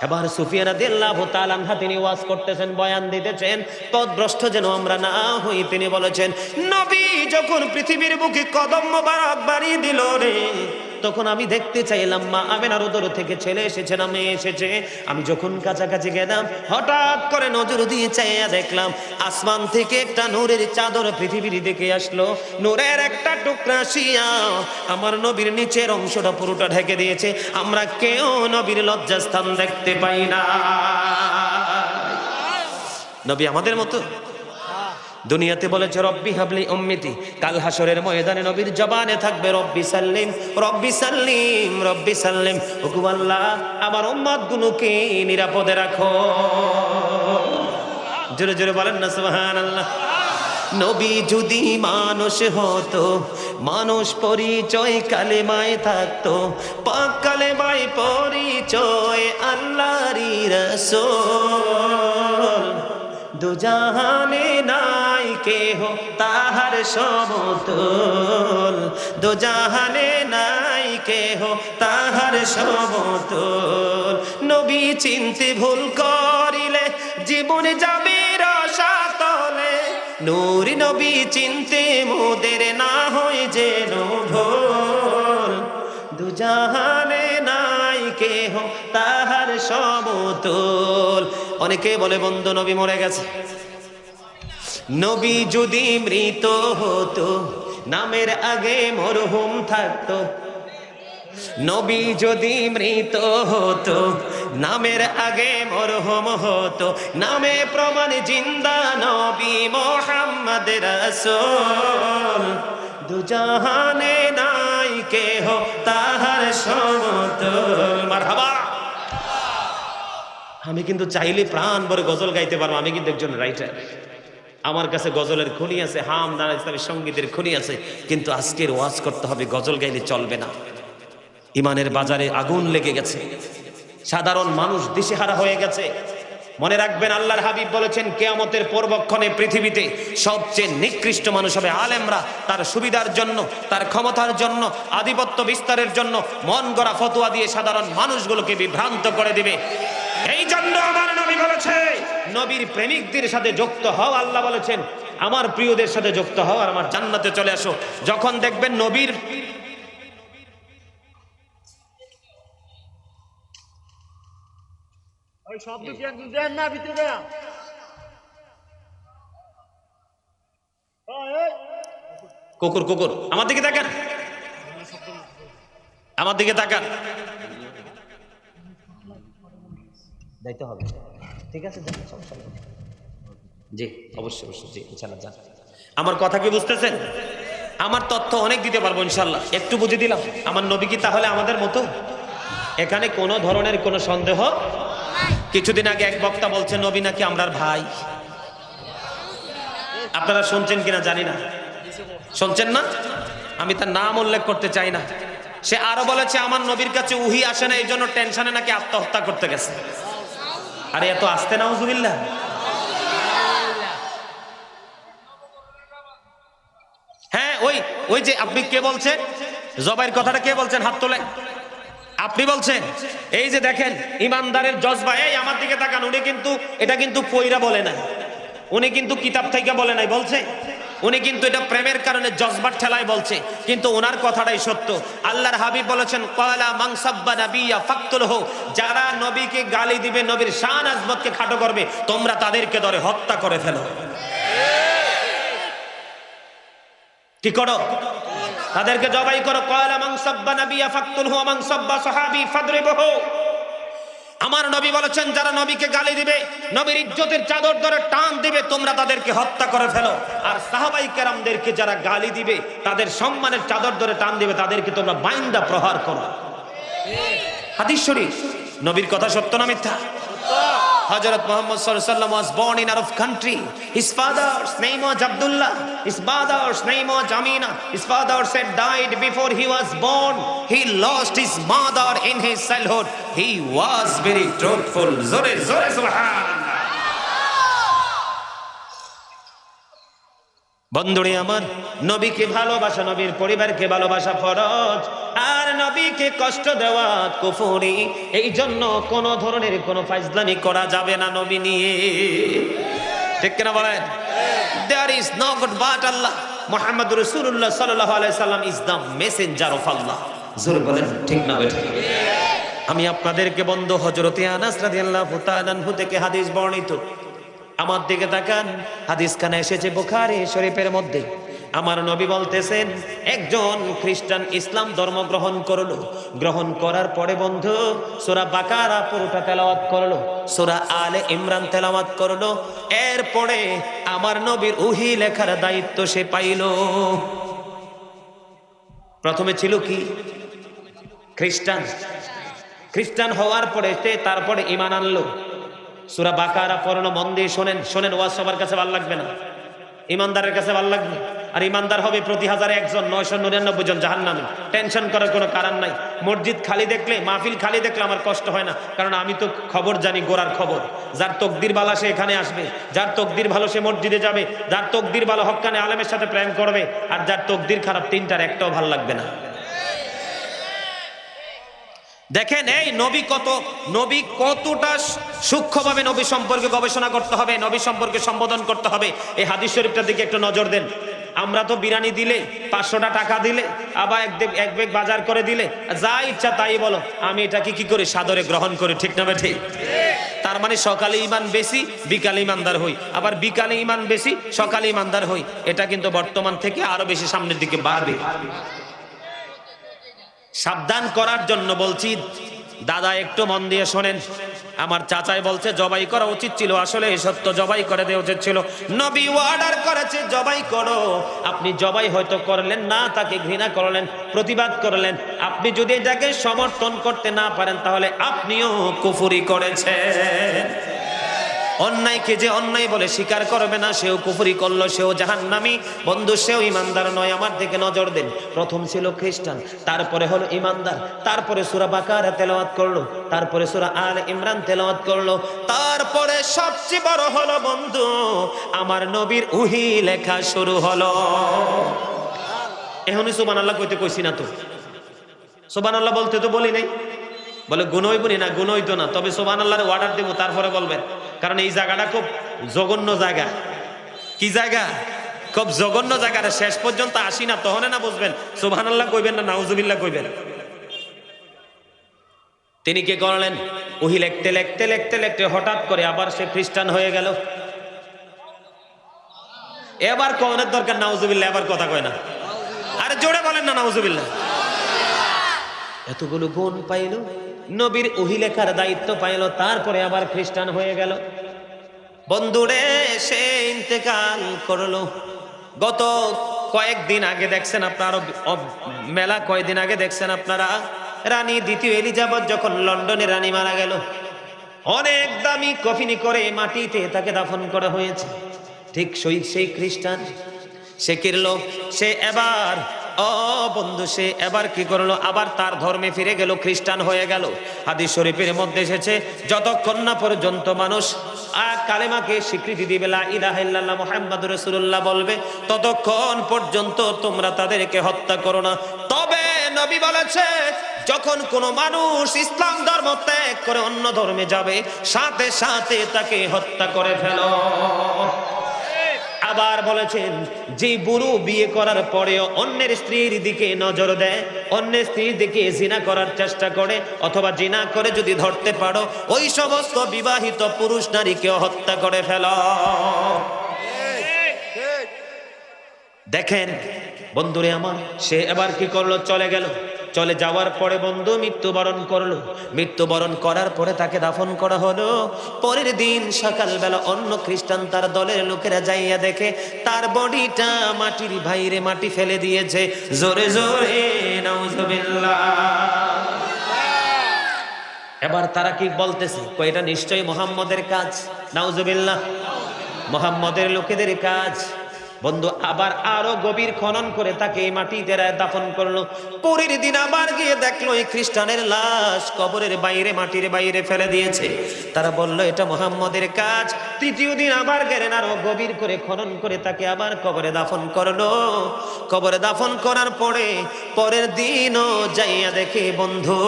এবার সুফিয়া রাদিয়াল্লাহু তাআলা আনহা তিনি ওয়াজ করতেছেন, বয়ান দিতেছেন, পথভ্রষ্ট যেন আমরা না হই। তিনি বলেছেন, নবী যখন পৃথিবীর বুকে কদম মোবারক বাড়িয়ে দিল রে, তখন আমি দেখতে চাইলাম মা আমিনার উদর থেকে ছেলে এসেছে না মেয়ে এসেছে। আমি যখন কাছাকাছি গেলাম, হঠাৎ করে নজর দিয়ে চাইয়া দেখলাম আসমান থেকে একটা নূরের চাদর পৃথিবীর দিকে আসলো। নূরের একটা টুকরা আসিয়া আমার নবীর নিচের অংশটা পুরোটা ঢেকে দিয়েছে। আমরা কেউ নবীর লজ্জাস্থান দেখতে পাই না। নবী আমাদের মতো? দুনিয়াতে বলেছে রব্বি হাবলি উম্মতি, কাল হাসরের ময়দানে নবীর জবানে থাকবে রব্বি সাল্লিম, রব্বি সাল্লিম, রব্বি সাল্লিম। ওগো আল্লাহ আমার উম্মত গুলোকে নিরাপদে রাখো। জোরে জোরে বলেন না সুবহানাল্লাহ। নবী যদি মানুষ হতো, মানুষ পরিচয় কালেমায় থাকতো, পাক কালেমায় পরিচয় আল্লাহরই রাসূল। দুজাহানে নাই কেহ তাহার সমতুল, দুজাহানে নাই কেহ তাহার সমতুল। নবী চিনতে ভুল করিলে জীবন যাবে রসাতলে, নূর নবী চিনতে মোদের না হয় যেন ভুল। দুজাহানে নাই কেহ তাহার সমতুল। অনেকে বলে বন্ধু নবী মরে গেছে। নবী যদি মৃত হতো, নামের আগে মরহুম থাকতো। নবী যদি মৃত হতো, নামের আগে মরহুম হতো, নামে প্রমাণ জিন্দা নবী মুহাম্মদ রাসূল। দুজাহানে নাই কেহ তাহার সমতুল। মারহাবা। আমি কিন্তু চাইলে প্রাণ ভরে গজল গাইতে পারবো, আমি কিন্তু একজন রাইটার। আমার কাছে গজলের খনি আছে, হামদা ইসলামের সঙ্গীতের খনি আছে, কিন্তু আজকের ওয়াজ করতে হবে, গজল গাইলে চলবে না। ইমানের বাজারে আগুন লেগে গেছে, সাধারণ মানুষ দিশেহারা হয়ে গেছে। মনে রাখবেন, আল্লাহর হাবিব বলেছেন কিয়ামতের পূর্বক্ষণে পৃথিবীতে সবচেয়ে নিকৃষ্ট মানুষ হবে আলেমরা। তার সুবিধার জন্য, তার ক্ষমতার জন্য, আধিপত্য বিস্তারের জন্য মন গড়া ফতোয়া দিয়ে সাধারণ মানুষগুলোকে বিভ্রান্ত করে দিবে। এই জন্য আমার নবী বলেছে, নবীর প্রেমিকদের সাথে যুক্ত হও। আল্লাহ বলেছেন আমার প্রিয়দের সাথে যুক্ত হও আর আমার জান্নাতে চলে আসো। যখন দেখবেন নবীর কুকুর কুকুর আমার দিকে তাকান, আমার দিকে তাকান। যাইতে হবে, ঠিক আছে? জি অবশ্যই অবশ্যই, জি ইনশাআল্লাহ যান। আমার কথা কি বুঝতেছেন? আমার তথ্য অনেক দিতে পারবো ইনশাআল্লাহ, একটু বুঝে দিলাম। আমার নবী কি তাহলে আমাদের মতো? এখানে কোনো ধরনের কোনো সন্দেহ। কিছুদিন আগে এক বক্তা বলছে নবী নাকি আমরার ভাই। আপনারা শুনছেন কিনা জানি না, শুনছেন না? আমি তার নাম উল্লেখ করতে চাই না। সে আরো বলেছে আমার নবীর কাছে উহি আসে না, এই জন্য টেনশনে নাকি আত্মহত্যা করতে গেছে। আরে এত আসতে নাউজুবিল্লাহ। হ্যাঁ, ওই যে আপনি কে বলছেন জবাইয়ের কথাটা, কে বলছেন? হাত তোলেন। আপনি বলছেন? এই যে দেখেন ইমানদারের জজবা, এই আমার দিকে তাকান। উনি কিন্তু এটা কিন্তু পয়রা বলে নাই, উনি কিন্তু কিতাব থেকে বলে নাই, বলছে উনি কিন্তু এটা প্রেমের কারণে জজবার ঠেলায় বলছে, কিন্তু ওনার কথাটাই সত্য। আল্লাহর হাবিব বলেছেন ক্বালা মান সাব্বা নাবিয়্যা ফাকতুলহু, যারা নবীকে গালি দিবে, নবীর শান আজমতকে খাটো করবে, তোমরা তাদেরকে ধরে হত্যা করে ফেলো। কি করো? তাদেরকে জবাই করো। ক্বালা মান সাব্বা নাবিয়্যা ফাকতুলহু ওয়া মান সাব্বা সাহাবী ফাদরিবহু। আমার নবী বলেছেন যারা নবীকে গালি দিবে, নবীর ইজ্জতের চাদর ধরে টান দিবে, তোমরা তাদেরকে হত্যা করে ফেলো। আর সাহাবাই কেরামদেরকে যারা গালি দিবে, তাদের সম্মানের চাদর ধরে টান দিবে, তাদেরকে তোমরা বাইন্দা প্রহার করো। হাদিস শরীফ। নবীর কথা সত্য না মিথ্যা? Hazrat Muhammad sallallahu alaihi wasallam was born in Arab country. His father's name was Abdullah. His mother's name was Amina. His father said died before he was born. He lost his mother in his childhood. He was very truthful. Zore zore subhanallah. বন্ধুরে আমার, নবীকে ভালোবাসা, নবীর পরিবারকে ভালোবাসা ফরজ, আর নবীকে কষ্ট দেওয়া কুফরি। এই জন্য কোন ধরনের কোনো ফাইজলামি করা যাবে না নবী নিয়ে। ঠিক কিনা বলেন? There is no God but Allah. Muhammad Rasulullah sallallahu alaihi wasallam is the messenger of Allah. জোরে বলেন ঠিক না বেঠিক? আমি আপনাদেরকে বন্ধু হযরতে আনাস রাদিয়াল্লাহু তাআলা আনহু থেকে হাদিস বর্ণিত। আমার দিকে তাকান, হাদিস খানে এসেছে বুখারী শরীফের মধ্যে। আমার নবী বলতেছেন একজন খ্রিস্টান ইসলাম ধর্ম গ্রহণ করলো। গ্রহণ করার পরে বন্ধু সূরা বাকারা পুরোটা তেলাওয়াত করলো, সূরা আলে ইমরান তেলাওয়াত করলো। এরপরে আমার নবীর ওহী লেখার দায়িত্ব সে পাইল। প্রথমে ছিল কি? খ্রিস্টান। খ্রিস্টান হওয়ার পরে সে তারপরে ঈমান আনলো। সূরা বাকারা পড়ানো মন দিয়ে শোনেন, শোনেন, ওয়াজ সবার কাছে ভালো লাগবে না। ইমানদারের কাছে ভালো লাগবে? আর ইমানদার হবে প্রতি 1000 একজন, 999 জন জাহান্নামী। টেনশন করার কোনো কারণ নাই। মসজিদ খালি দেখলে, মাহফিল খালি দেখলে আমার কষ্ট হয় না, কারণ আমি তো খবর জানি, গোড়ার খবর। যার তকদির ভালো সে এখানে আসবে, যার তকদির ভালো সে মসজিদে যাবে, যার তকদির ভালো হক্কানে আলেমের সাথে প্রেম করবে, আর যার তকদির খারাপ তিনটার একটাও ভালো লাগবে না। দেখেন এই নবী কতটা সূক্ষ্মভাবে নবী সম্পর্কে গবেষণা করতে হবে, নবী সম্পর্কে সম্বোধন করতে হবে। এই হাদিস শরীফটার দিকে একটু নজর দেন। আমরা তো বিরিয়ানি দিলে, 500টা টাকা দিলে, আবার এক ব্যাগ বাজার করে দিলে, যা ইচ্ছা তাই বলো, আমি এটাকে কি করি? সাদরে গ্রহণ করি, ঠিক না ঠিক? তার মানে সকালে ইমান বেশি, বিকালে ইমানদার হই, আবার বিকালে ইমান বেশি, সকালে ইমানদার হই। এটা কিন্তু বর্তমান থেকে আরো বেশি সামনের দিকে বাড়বে। সাবধান করার জন্য বলছি, দাদা একটু মন দিয়ে শোনেন। আমার চাচাই বলছে জবাই করা উচিত ছিল, আসলে এই সত্য, জবাই করে দেওয়া উচিত ছিল। নবী অর্ডার করেছে জবাই করো। আপনি জবাই হয়তো করলেন না, তাকে ঘৃণা করলেন, প্রতিবাদ করলেন। আপনি যদি এটাকে সমর্থন করতে না পারেন, তাহলে আপনিও কুফরি করেছেন। অন্যায়কে যে অন্যায় বলে স্বীকার করবে না, সেও কুফরি করলো, সেও জাহান্নামী। বন্ধু, সেও ইমানদার নয়। আমার দিকে নজর দেন। প্রথম ছিল খ্রিস্টান, তারপরে হলো ইমানদার, তারপরে সূরা বাকারা তেলাওয়াত করলো, তারপরে সূরা আলে ইমরান তেলাওয়াত করলো, তারপরে সবচেয়ে বড় হলো বন্ধু, আমার নবীর ওহী লেখা শুরু হলো। এখনই সুবহানাল্লাহ কইতে কইছি না তো? সুবহানাল্লাহ বলতে তো বলি নাই। বলে গুনই বলি না, গুনই তো না, তবে সুবহানাল্লাহর অর্ডার দেব, তারপরে বলবেন। কারণ এই জায়গাটা খুব জঘন্য জায়গা। কি জায়গা? খুব জঘন্য জায়গা। শেষ পর্যন্ত আসি না, তখন না বুঝবেন সুবহানাল্লাহ কইবেন না নাউজুবিল্লাহ কইবেন। তিনি কি করলেন? ওহী লিখতে লিখতে লিখতে লিখতে হঠাৎ করে আবার সে খ্রিস্টান হয়ে গেল। এবার কওনের দরকার নাউজুবিল্লাহ, এবার কথা কয় না। আরে জোরে বলেন না নাউজুবিল্লাহ। এতগুলো গুণ পাইল, নবীর ওহী লেখার দায়িত্ব পাইল, তারপরে আবার খ্রিস্টান হয়ে গেল। বন্ধুরে, সে ইন্তেকাল করলো। গত কয়েকদিন আগে দেখছেন আপনারা, মেলা কয়েকদিন আগে দেখছেন আপনারা, রানী দ্বিতীয় এলিজাবেথ যখন লন্ডনে রানী মারা গেল, অনেক দামি কফিনি করে মাটিতে তাকে দাফন করা হয়েছে। ঠিক সেই খ্রিস্টান সে কিরলো, সে এবার বন্ধু, সে এবার কি করলো? আবার তার ধর্মে ফিরে গেল, খ্রিস্টান হয়ে গেল। হাদিস শরীফের মধ্যে এসেছে, যতক্ষণ না পর্যন্ত মানুষ কালেমাকে স্বীকৃতি দিবে, লা ইলাহা ইল্লাল্লাহ মুহাম্মাদুর রাসূলুল্লাহ বলবে, ততক্ষণ পর্যন্ত তোমরা তাদেরকে হত্যা করো না। তবে নবী বলেছে, যখন কোনো মানুষ ইসলাম ধর্ম ত্যাগ করে অন্য ধর্মে যাবে, সাথে সাথে তাকে হত্যা করে ফেলো। আবার বলেছেন, যে বুড়ো বিয়ে করার পরেও অন্যের স্ত্রীর দিকে নজর দেয়, অন্যের স্ত্রীর দিকে জিনা করার চেষ্টা করে, অথবা জিনা করে যদি ধরতে পারো, ওই সমস্ত বিবাহিত পুরুষ নারীকে হত্যা করে ফেলো। দেখেন বন্ধুরে আমার, সে এবার কি করলো? চলে গেল। চলে যাওয়ার পরে বন্ধু মৃত্যুবরণ করলো। মৃত্যুবরণ করার পরে তাকে দাফন করা হলো। পরের দিন সকালবেলা অন্য খ্রিস্টান তার দলের লোকেরা যাইয়া দেখে তার বডিটা মাটির বাইরে মাটি ফেলে দিয়েছে। জোরে জোরে নাউজুবিল্লাহ। এবার তারা কি বলতেছে? এটা নিশ্চয়ই মুহাম্মদের কাজ। নাউজুবিল্লাহ, মুহাম্মদের লোকেদের কাজ। বন্ধু, আবার আরো গভীর খনন করে তাকে মাটিতে দাফন করলো। পরের দিন আবার গিয়ে দেখলো এই খ্রিস্টানের লাশ কবরের বাইরে, মাটির বাইরে ফেলে দিয়েছে। তারা বলল এটা মুহাম্মদের কাজ। তৃতীয় দিন আবার গেলেন, আরো গভীর করে খনন করে তাকে আবার কবরে দাফন করলো। কবরে দাফন করার পরে পরের দিনও যাইয়া দেখে বন্ধু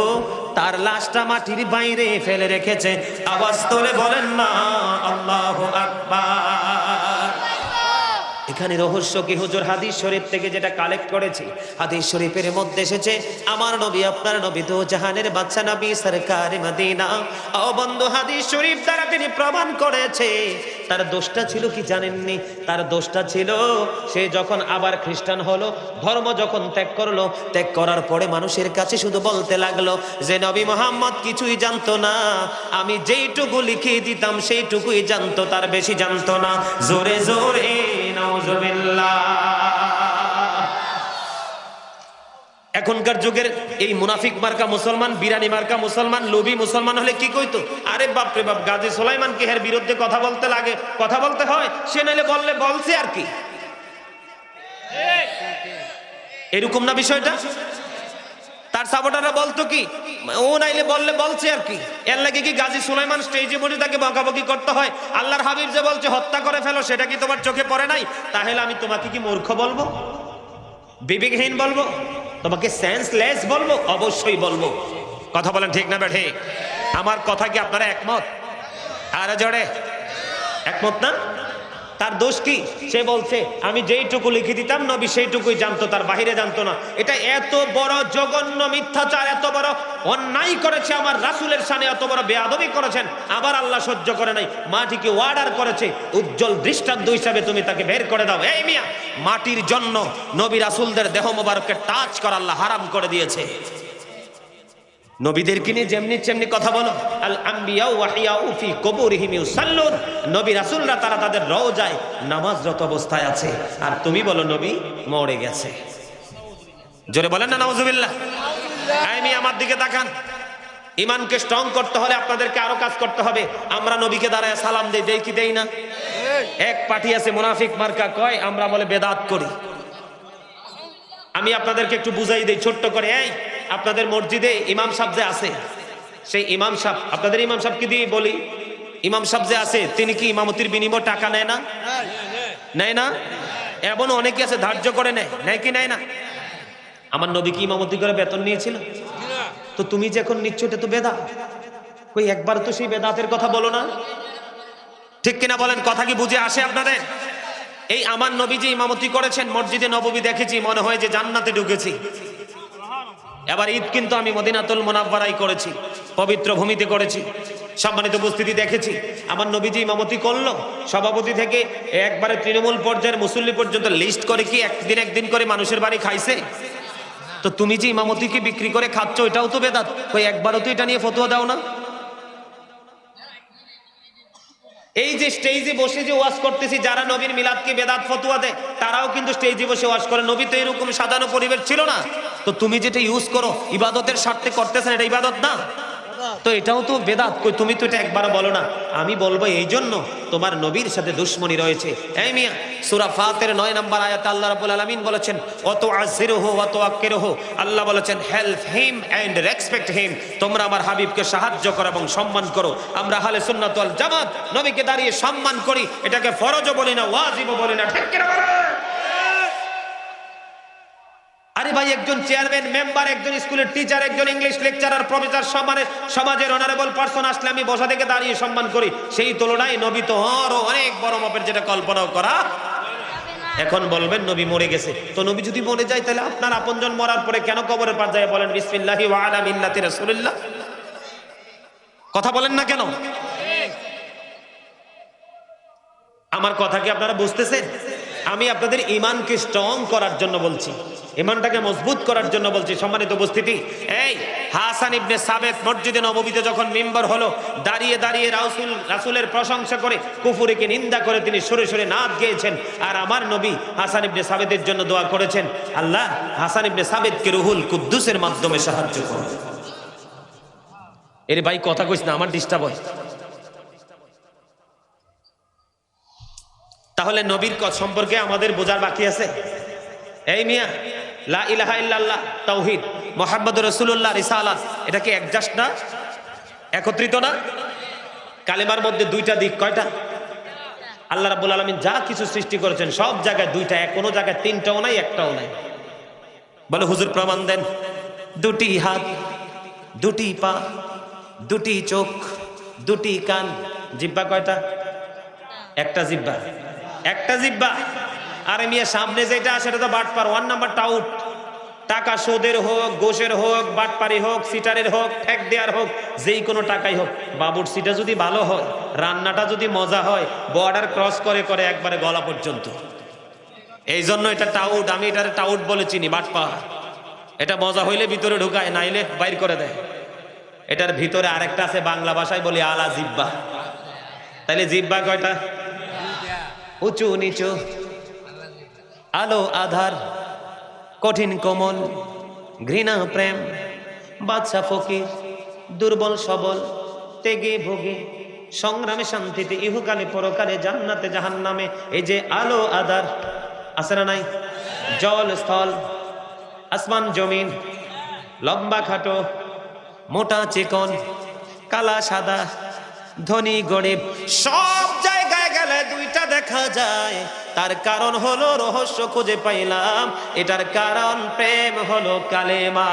তার লাশটা মাটির বাইরে ফেলে রেখেছে। আওয়াজ তোলে বলেন না আল্লাহু আকবার। এখানে রহস্য কি হুজুর? হাদিস শরীফ থেকে যেটা কালেক্ট করেছি, হাদিস শরীফের মধ্যে এসেছে, আমার নবী, আপনার নবী তো জাহানের বাদশা নবী সরকারে মদিনা। ও বন্ধু, হাদিস শরীফ দ্বারা তিনি প্রমাণ করেছে তার দোষটা ছিল কি জানেননি? তার দোষটা ছিল সে যখন আবার খ্রিস্টান হলো, ধর্ম যখন ত্যাগ করলো, ত্যাগ করার পরে মানুষের কাছে শুধু বলতে লাগলো যে নবী মুহাম্মদ কিছুই জানতো না, আমি যেইটুকু লিখিয়ে দিতাম সেইটুকুই জানতো, তার বেশি জানতো না। জোরে জোরে নাউজুবিল্লাহ। এখনকার যুগের এই মুনাফিক মার্কা মুসলমান, বিরানি মার্কা মুসলমান, লোভী মুসলমান হলে কি কইতো? আরে বাপ রে বাপ, গাজী সুলাইমান কি এর বিরুদ্ধে কথা বলতে লাগে, কথা বলতে হয়, সে নাইলে বললে বলছে আর কি। এরকম না বিষয়টা? তার সাপোর্টাররা বলতো কি, ও নাইলে বললে বলছে আর কি, এর লাগে কি গাজী সুলাইমান স্টেজে বসে তাকে বকাবকি করতে হয়? আল্লাহর হাবিব যে বলছে হত্যা করে ফেলো, সেটা কি তোমার চোখে পড়ে নাই? তাহলে আমি তোমাকে কি মূর্খ বলবো, বিবেকহীন বলবো, তোমাকে সেন্সলেস বলবো? অবশ্যই বলবো। কথা বলেন ঠিক না বেঠে? আমার কথা কি আপনারা একমত? আরে জোরে একমত না? তার দোষ কি? সে বলছে আমি যেইটুকু লিখে দিতাম নবী সেইটুকুই জানতো, তার বাহিরে জানতো না। এটা এত বড় জঘন্য মিথ্যাচার, এত বড় অন্যায় করেছে আমার রাসূলের শানে, এত বড় বেয়াদবি করেছেন। আবার আল্লাহ সহ্য করে নাই, মাটিকে অর্ডার করেছে উজ্জ্বল দৃষ্টান্ত হিসাবে তুমি তাকে বের করে দাও। এই মিয়া, মাটির জন্য নবী রাসূলদের দেহ মোবারককে টাচ করা আল্লাহ হারাম করে দিয়েছে। নবীদেরকে নিয়ে যেমনি তেমনি কথা বলো। আল আম্বিয়া ওয়াহিয়াউ ফি কুবুরিহিম ইউসাল্লুন, নবী রাসূলরা তারা তাদের রওজায় নামাজরত অবস্থায় আছে, আর তুমি বলো নবী মরে গেছে। জোরে বলেন না নাউজুবিল্লাহ। আমি আমার দিকে তাকান। ঈমানকে স্ট্রং করতে হলে আপনাদেরকে আরো কাজ করতে হবে। আমরা নবীকে দাঁড়ায় সালাম দেই, দেই কি দেই না? এক পার্টি আছে মুনাফিক মার্কা, কয় আমরা বলে বেদাত করি। আমি আপনাদেরকে একটু বুঝাই দেই ছোট্ট করে। এই আপনাদের মসজিদে ইমাম সাহেব যে আছে, সেই ইমাম সাহেব, আপনাদের ইমাম সাহেবকে দিয়ে বলি, ইমাম সাহেব যে আছে তিনি কি ইমামতির বিনিময়ে টাকা নেয় না? নেয় না? এমন অনেকে আছে ধার্য করে নেয়, নেয় কি নেয় না? আমার নবী কি ইমামতি করে বেতন নিয়েছিল? তো তুমি যে এখন নিচ্ছ এটা তো বেদাত। কই একবার তো সেই বেদাতের কথা বলো না, ঠিক কিনা বলেন? কথা কি বুঝে আসে আপনাদের? এই আমার নবী যে ইমামতি করেছেন মসজিদে নববী, দেখেছি মনে হয় যে জান্নাতে ঢুকেছি। এবার ঈদ কিন্তু আমি মদিনাতুল মুনাওয়ারায় করেছি, পবিত্র ভূমিতে করেছি, সম্মানিত উপস্থিতি দেখেছি। আমার নবীজি ইমামতি করলো, সভাপতি থেকে একবারে তৃণমূল পর্যায়ের মুসল্লি পর্যন্ত লিস্ট করে কি একদিন করে মানুষের বাড়ি খাইছে? তো তুমি যে ইমামতিকে বিক্রি করে খাচ্ছ এটাও তো বেদাত। কই একবারও তো এটা নিয়ে ফতোয়া দাও না? এই যে স্টেজে বসে যে ওয়াজ করতেছি, যারা নবীর মিলাদকে বেদাত ফতোয়া দেয় তারাও কিন্তু স্টেজে বসে ওয়াজ করে। নবী তো এরকম সাজানো পরিবেশ ছিল না। তো তুমি যেটা ইউজ করো ইবাদতের স্বার্থে করতেছেন, এটা ইবাদত না? তো এটাও তো বেদাত। কই তুমি তো এটা একবারও বলো না। আমি বলবো এই জন্য তোমার নবীর সাথে দুশমনী রয়েছে। এই মিয়া, সূরা ফাতির 9 নম্বর আয়াতে আল্লাহ রাব্বুল আলামিন বলেছেন ওয়া তুআযিরুহু ওয়া তুআক্কিরুহু, আল্লাহ বলেছেন help him and respect him, তোমরা আমার হাবিবকে সাহায্য করো এবং সম্মান করো। আমরা আহলে সুন্নাত ওয়াল জামাত নবীকে দাঁড়িয়ে সম্মান করি, এটাকে ফরজও বলি না, ওয়াজিবও বলি না, ঠিক কিনা বলেন? আরে ভাই, একজন চেয়ারম্যান মেম্বার, একজন স্কুলের টিচার, একজন ইংলিশ লেকচারার, প্রফেসর, সমাজের অনারেবল পারসন আসলে আমি বসা থেকে দাঁড়িয়ে সম্মান করি। সেই তুলনায় নবী তো আরো অনেক বড় মাপের, যেটা কল্পনাও করা। এখন বলবেন নবী মরে গেছে, তো নবী যদি মরে যায় তাহলে আপনার আপনজন মরার পরে কেন কবরের পার যায় বলেন বিসমিল্লাহি ওয়া আলা মিল্লাতি রাসূলিল্লাহ? কথা বলেন না কেন? আমার কথা কি আপনারা বুঝতেছেন? আমি আপনাদের ঈমানকে স্ট্রং করার জন্য বলছি, ঈমানটাকে মজবুত করার জন্য বলছি। সম্মানিত উপস্থিতি, এই হাসান ইবনে সাবিত মসজিদে নববীতে যখন মিম্বার হলো, দাঁড়িয়ে দাঁড়িয়ে রাসূলের প্রশংসা করে, কুফরিকে নিন্দা করে তিনি সুরে সুরে নাত গেয়েছেন। আর আমার নবী হাসান ইবনে সাবিতের জন্য দোয়া করেছেন, আল্লাহ হাসান ইবনে সাবিতকে রুহুল কুদ্দুসের মাধ্যমে সাহায্য করো। এর ভাই কথা কইস না, আমার ডিস্টার্ব হয়। তাহলে নবীর সম্পর্কে আমাদের বোঝার বাকি আছে। এই মিয়া, লা ইলাহা ইল্লাল্লাহ, তাওহীদ, মুহাম্মদুর রাসূলুল্লাহ, রিসালাত, এটা কি একজাস্ট না? একত্রিত না? কালেমার মধ্যে দুইটা দিক। কয়টা? আল্লাহ রাব্বুল আলামিন যা কিছু সৃষ্টি করেছেন সব জায়গায় দুইটা, কোনো জায়গায় তিনটাও নাই, একটাও নাই। বলে হুজুর প্রমাণ দেন। দুটি হাত, দুটি পা, দুটি চোখ, দুটি কান, জিহ্বা কয়টা? একটা জিহ্বা, একটা জিহ্বা। আরে মিয়া, সামনে যেটা সেটা তো বাটপার, 1 নাম্বার টাউট। টাকা সুদের হোক, ঘোষের হোক, বাটপারি হোক, সিটারের হোক, ঠেক দেওয়ার হোক, যেই কোনো টাকাই হোক, বাবুর সিটা যদি ভালো হয়, রান্নাটা যদি মজা হয়, বর্ডার ক্রস করে করে একবারে গলা পর্যন্ত। এই জন্য এটা টাউট। আমি এটারে টাউট বলে চিনি, বাটপা। এটা মজা হইলে ভিতরে ঢুকায়, নাইলে বাইর করে দেয়। এটার ভিতরে আরেকটা আছে, বাংলা ভাষায় বলি আলা জিব্বা। তাইলে জিব্বা কয়টা? উঁচু নিচু, আলো আধার, কঠিন কোমল, ঘৃণা প্রেম, বাদশা ফকির, দুর্বল সবল, তেগে ভোগে, সংগ্রামে শান্তিতে, ইহকালে পরকালে, জান্নাতে জাহান্নামে। এই যে আলো আধার আছে না নাই? জল স্থল, আসমান জমিন, লম্বা খাটো, মোটা চিকন, কালা সাদা, ধনী গরিব, সব জায়গায় গেলে দুইটা দেখা যায়। তার কারণ হলো রহস্য খুঁজে পাইলাম, এটার কারণ প্রেম হলো কালেমা।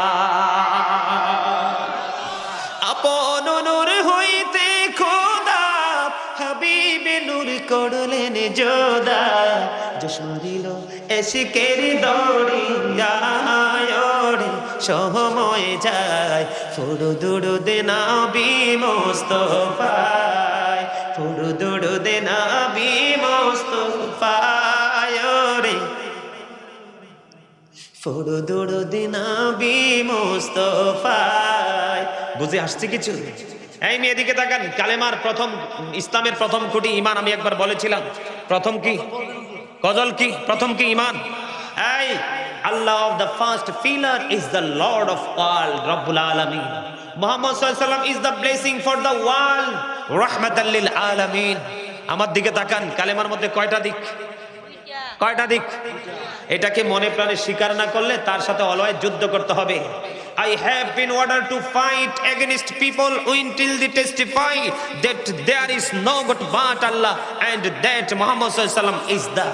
আপন নূর হইতে খোদা হাবিবে নূর করলেন যোদা, জশমারিল এশিকের দড়িয়ায় সময় যায়, ফুরুদুরুদে নবী মুস্তাফায়, ফুরুদুরুদে নবী মুস্তাফায় রে, ফুরুদুরুদে নবী মুস্তাফায়। বুঝে আসছে কিছু? এই মেয়ে দিকে তাকান। কালেমার প্রথম, ইসলামের প্রথম খুঁটি ঈমান। আমি একবার বলেছিলাম প্রথম কি? গজল কি? প্রথম কি? ঈমান। এই আল্লাহ of the first pillar is the lord of world, রব্বুল আলামিন। মুহাম্মদ সাল্লাল্লাহু আলাইহি ওয়াসাল্লাম is the blessing for the world, রাহমাতাল লিল আলামিন। আমার দিকে তাকান। কালেমার মধ্যে কয়টা দিক? কয়টা দিক? এটাকে মনে প্রাণে স্বীকার না করলে তার সাথে অলওয়েজ যুদ্ধ করতে হবে। I have been ordered to fight against people until they testify that there is no God but Allah and that Muhammad sallallahu alaihi wasallam is the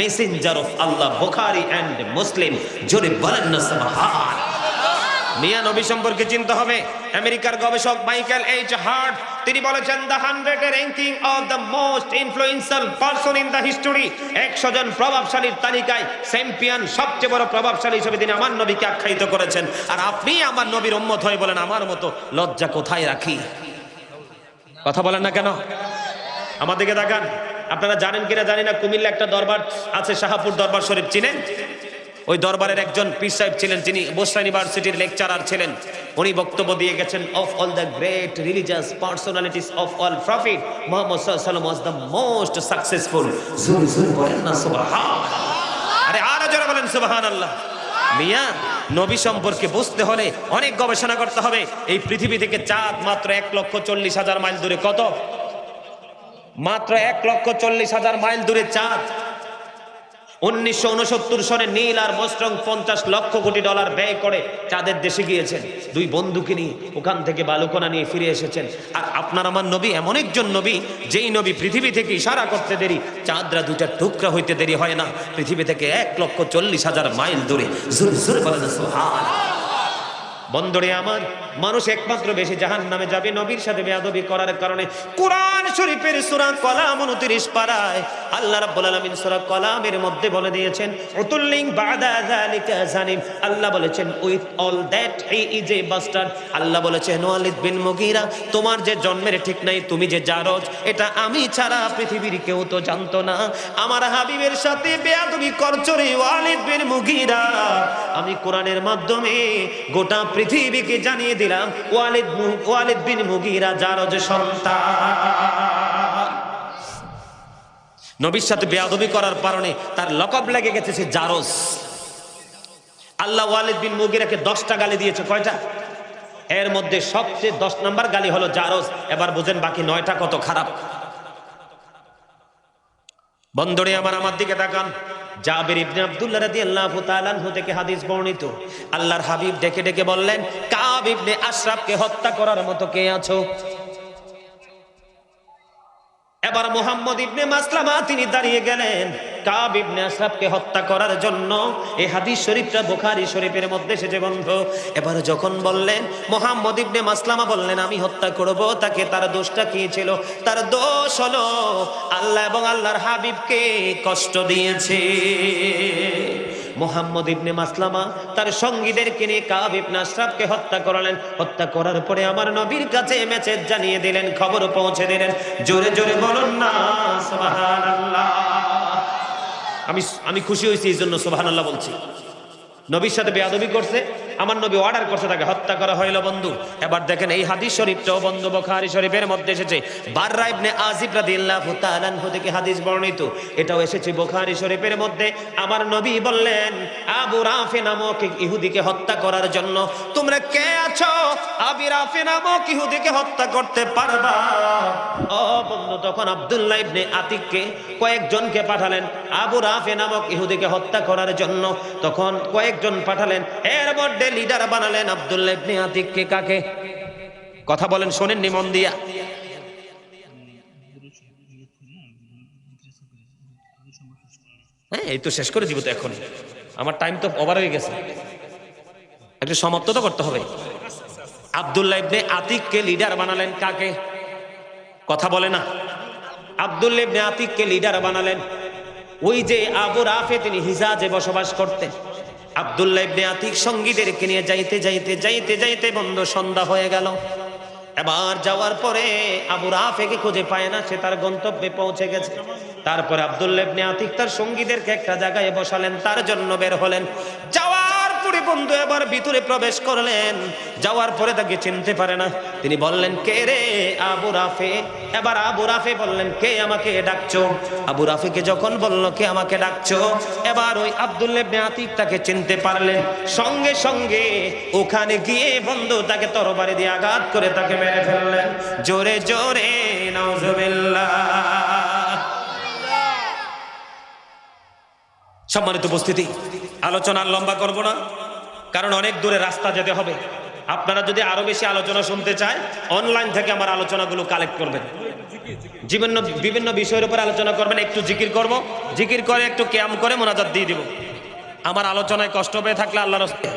messenger of Allah. Bukhari and Muslim. জোরে বলেন না সুবহান। মিয়া নবী সম্পর্কে চিন্তা হবে। আমেরিকার গবেষক মাইকেল এইচ হার্ট তিনি বলেছেন the 100 ranking of the most influential person in the history, 100 জন প্রভাবশালীর তালিকায় চ্যাম্পিয়ন, সবচেয়ে বড় প্রভাবশালী হিসেবে তিনি আমার নবীকে আখ্যায়িত করেছেন। আর আপনি আমার নবীর উম্মত হয়ে বলেন আমার মতো লজ্জা কোথায় রাখি? কথা বলেন না কেন? আমার দিকে তাকান। আপনারা জানেন কিনা জানি না, কুমিল্লা একটা দরবার আছে, শাহপুর দরবার শরীফ, চিনেন? ওই দরবারের একজন পীর সাহেব ছিলেন, যিনি বসরা ইউনিভার্সিটির লেকচারার ছিলেন। উনি বক্তব্য দিয়ে গেছেন, of all the great religious personalities of all profit Muhammad সাল্লাল্লাহু আলাইহি ওয়াসাল্লাম ওয়াজ দ্য মোস্ট সাকসেসফুল। বলেন না সুবহানাল্লাহ। আরে আরো জোরে বলেন সুবহানাল্লাহ। মিয়া নবী সম্পর্কে বুঝতে হলে অনেক গবেষণা করতে হবে। এই পৃথিবী থেকে চাঁদ মাত্র 1,40,000 মাইল দূরে। কত? মাত্র 1,40,000 মাইল দূরে চাঁদ। 1969 সনে নীল আর মোস্ট্রং 50 লক্ষ কোটি ডলার ব্যয় করে চাঁদের দেশে গিয়েছেন। দুই বন্ধুকে নিয়ে ওখান থেকে বালুকণা নিয়ে ফিরে এসেছেন। আর আপনার আমার নবী এমন একজন নবী, যেই নবী পৃথিবী থেকে ইশারা করতে দেরি, চাঁদরা দুইটা টুকরা হইতে দেরি হয় না। পৃথিবী থেকে 1,40,000 মাইল দূরে। জোরে জোরে বলেন সুবহানাল্লাহ। বন্ধুরে আমার, মানুষ একমাত্র বেশি জাহান্নামে যাবে নবীর সাথে বেয়াদবি করার কারণে। কোরআন শরীফের সূরা কলাম 29 পারায় আল্লাহ রাব্বুল আলামিন সূরা কলামের মধ্যে বলে দিয়েছেন, উতুল্লিং বাদা যালিকা জানিম। আল্লাহ বলেছেন with all that he is a bastard. আল্লাহ বলেছেন ওয়ালিদ বিন মুগীরা, তোমার যে জন্মের ঠিক নাই, তুমি যে জারজ, এটা আমি ছাড়া পৃথিবীর কেউ তো জানতো না। আমার হাবিবের সাথে বেয়াদবি করছো রে ওয়ালিদ বিন মুগীরা। আমি কোরআনের মাধ্যমে গোটা পৃথিবীকে জানিয়ে দিলাম ওয়ালিদ বিন মুগীরা জারজ সন্তান। নবীর সাথে বেয়াদবি করার কারণে তার লকব লেগে গেছে সে জারজ। আল্লাহ ওয়ালিদ বিন মুগীরাকে 10টা গালি দিয়েছে। কয়টা? এর মধ্যে সবচেয়ে 10 নম্বর গালি হলো জারজ। এবার বুঝেন বাকি 9টা কত খারাপ। বন্ধুরে আমার দিকে তাকান। জাবির ইবনে আব্দুল্লাহ রাদিয়াল্লাহু তাআলা আনহু থেকে হাদিস বর্ণিত, আল্লাহর হাবিব ডেকে ডেকে বললেন, কাব ইবনে আশরাফকে হত্যা করার মতো কে আছো? এবার মুহাম্মদ ইবনে মাসলামা তিনি দাঁড়িয়ে গেলেন কাব ইবনে আশরাফকে হত্যা করার জন্য। এই হাদিস শরীফটা বুখারী শরীফের মধ্যে এসেছে বন্ধু। এবার যখন বললেন, মুহাম্মদ ইবনে মাসলামা বললেন আমি হত্যা করব তাকে, তার দোষটা কি ছিল? তার দোষ হলো আল্লাহ এবং আল্লাহর হাবিবকে কষ্ট দিয়েছে। মুহাম্মদ ইবনে মাসলামা তার সঙ্গীদেরকে নিয়ে কাব ইবনে আশরাফকে হত্যা করলেন। হত্যা করার পরে আমার নবীর কাছে মেসেজ জানিয়ে দিলেন, খবর পৌঁছে দিলেন। জোরে জোরে বলুন না সুবহানাল্লাহ। আমি খুশি হয়েছি এই জন্য সুবহানাল্লাহ বলছি। নবীর সাথে বেয়াদবি করছে, আমার নবী অর্ডার করছে, তাকে হত্যা করা হইল বন্ধু। এবার দেখেন এই হাদিস শরীফটাও বন্ধু বুখারী শরীফের মধ্যে এসেছে। বাররা ইবনে আজিব রাদিয়াল্লাহু তাআলা আনহু থেকে হাদিস বর্ণিত, এটাও এসেছে বুখারী শরীফের মধ্যে। আমার নবী বললেন আবু রাফি নামক ইহুদিকে হত্যা করার জন্য তোমরা কে আছো? আবু রাফি নামক ইহুদিকে হত্যা করতে পারবা? ও বন্ধু, তখন আব্দুল্লাহ ইবনে আতিককে কয়েকজনকে পাঠালেন। আবু রাফে নামক ইহুদিকে হত্যা করার জন্য। তখন কয়েকজন পাঠালেন, এর মধ্যে লিডার বানালেন আব্দুল্লাহ ইবনে আতিককে। কাকে? কথা বলেন, শোনেন মন দিয়া। হ্যাঁ, এই তো শেষ করে দিব তো, এখন আমার টাইম তো ওভার হয়ে গেছে, একটু সমাপ্ত তো করতে হবে। আব্দুল্লাহ ইবনে আতিককে লিডার বানালেন। কাকে? কথা বলে না। আব্দুল্লাহ ইবনে আতিককে লিডার বানালেন। ওই যে আবু রাফে, তিনি হিজাজে বসবাস করতেন। আব্দুল্লাহ ইবনে আতিক সঙ্গীদেরকে নিয়ে যাইতে যাইতে যাইতে যাইতে বন্ধু সন্ধ্যা হয়ে গেল। এবার যাওয়ার পরে আবু রাফেকে খুঁজে পায় না, সে তার গন্তব্যে পৌঁছে গেছে। তারপরে আব্দুল্লাহ ইবনে আতিক তার সঙ্গীদেরকে একটা জায়গায় বসালেন, তার জন্য বের হলেন। যাওয়ার পরে বন্ধু এবার ভিতরে প্রবেশ করলেন। যাওয়ার পরে তাকে চিনতে পারে না। তিনি বললেন, কে রে? আবু রাফে। এবার আবু রাফে বললেন, কে আমাকে ডাকছো? আবু রাফেকে যখন বলল, কে আমাকে ডাকছো, এবার ওই আব্দুল্লাহ ইবনে আতিক তাকে চিনতে পারলেন। সঙ্গে সঙ্গে ওখানে গিয়ে বন্ধু তাকে তরবারি দিয়ে আঘাত করে তাকে মেরে ফেললেন। জোরে জোরে নাউজুবিল্লাহ। সম্মানিত উপস্থিতি, আলোচনা লম্বা করব না, কারণ অনেক দূরে রাস্তা যেতে হবে। আপনারা যদি আরো বেশি আলোচনা শুনতে চায়, অনলাইন থেকে আমার আলোচনাগুলো কালেক্ট করবেন। বিভিন্ন বিষয়ের উপর আলোচনা করবেন। একটু জিকির করব, জিকির করে একটু কিয়াম করে মোনাজাত দিয়ে দিব। আমার আলোচনায় কষ্ট পেয়ে থাকলে আল্লাহর রাস্তায়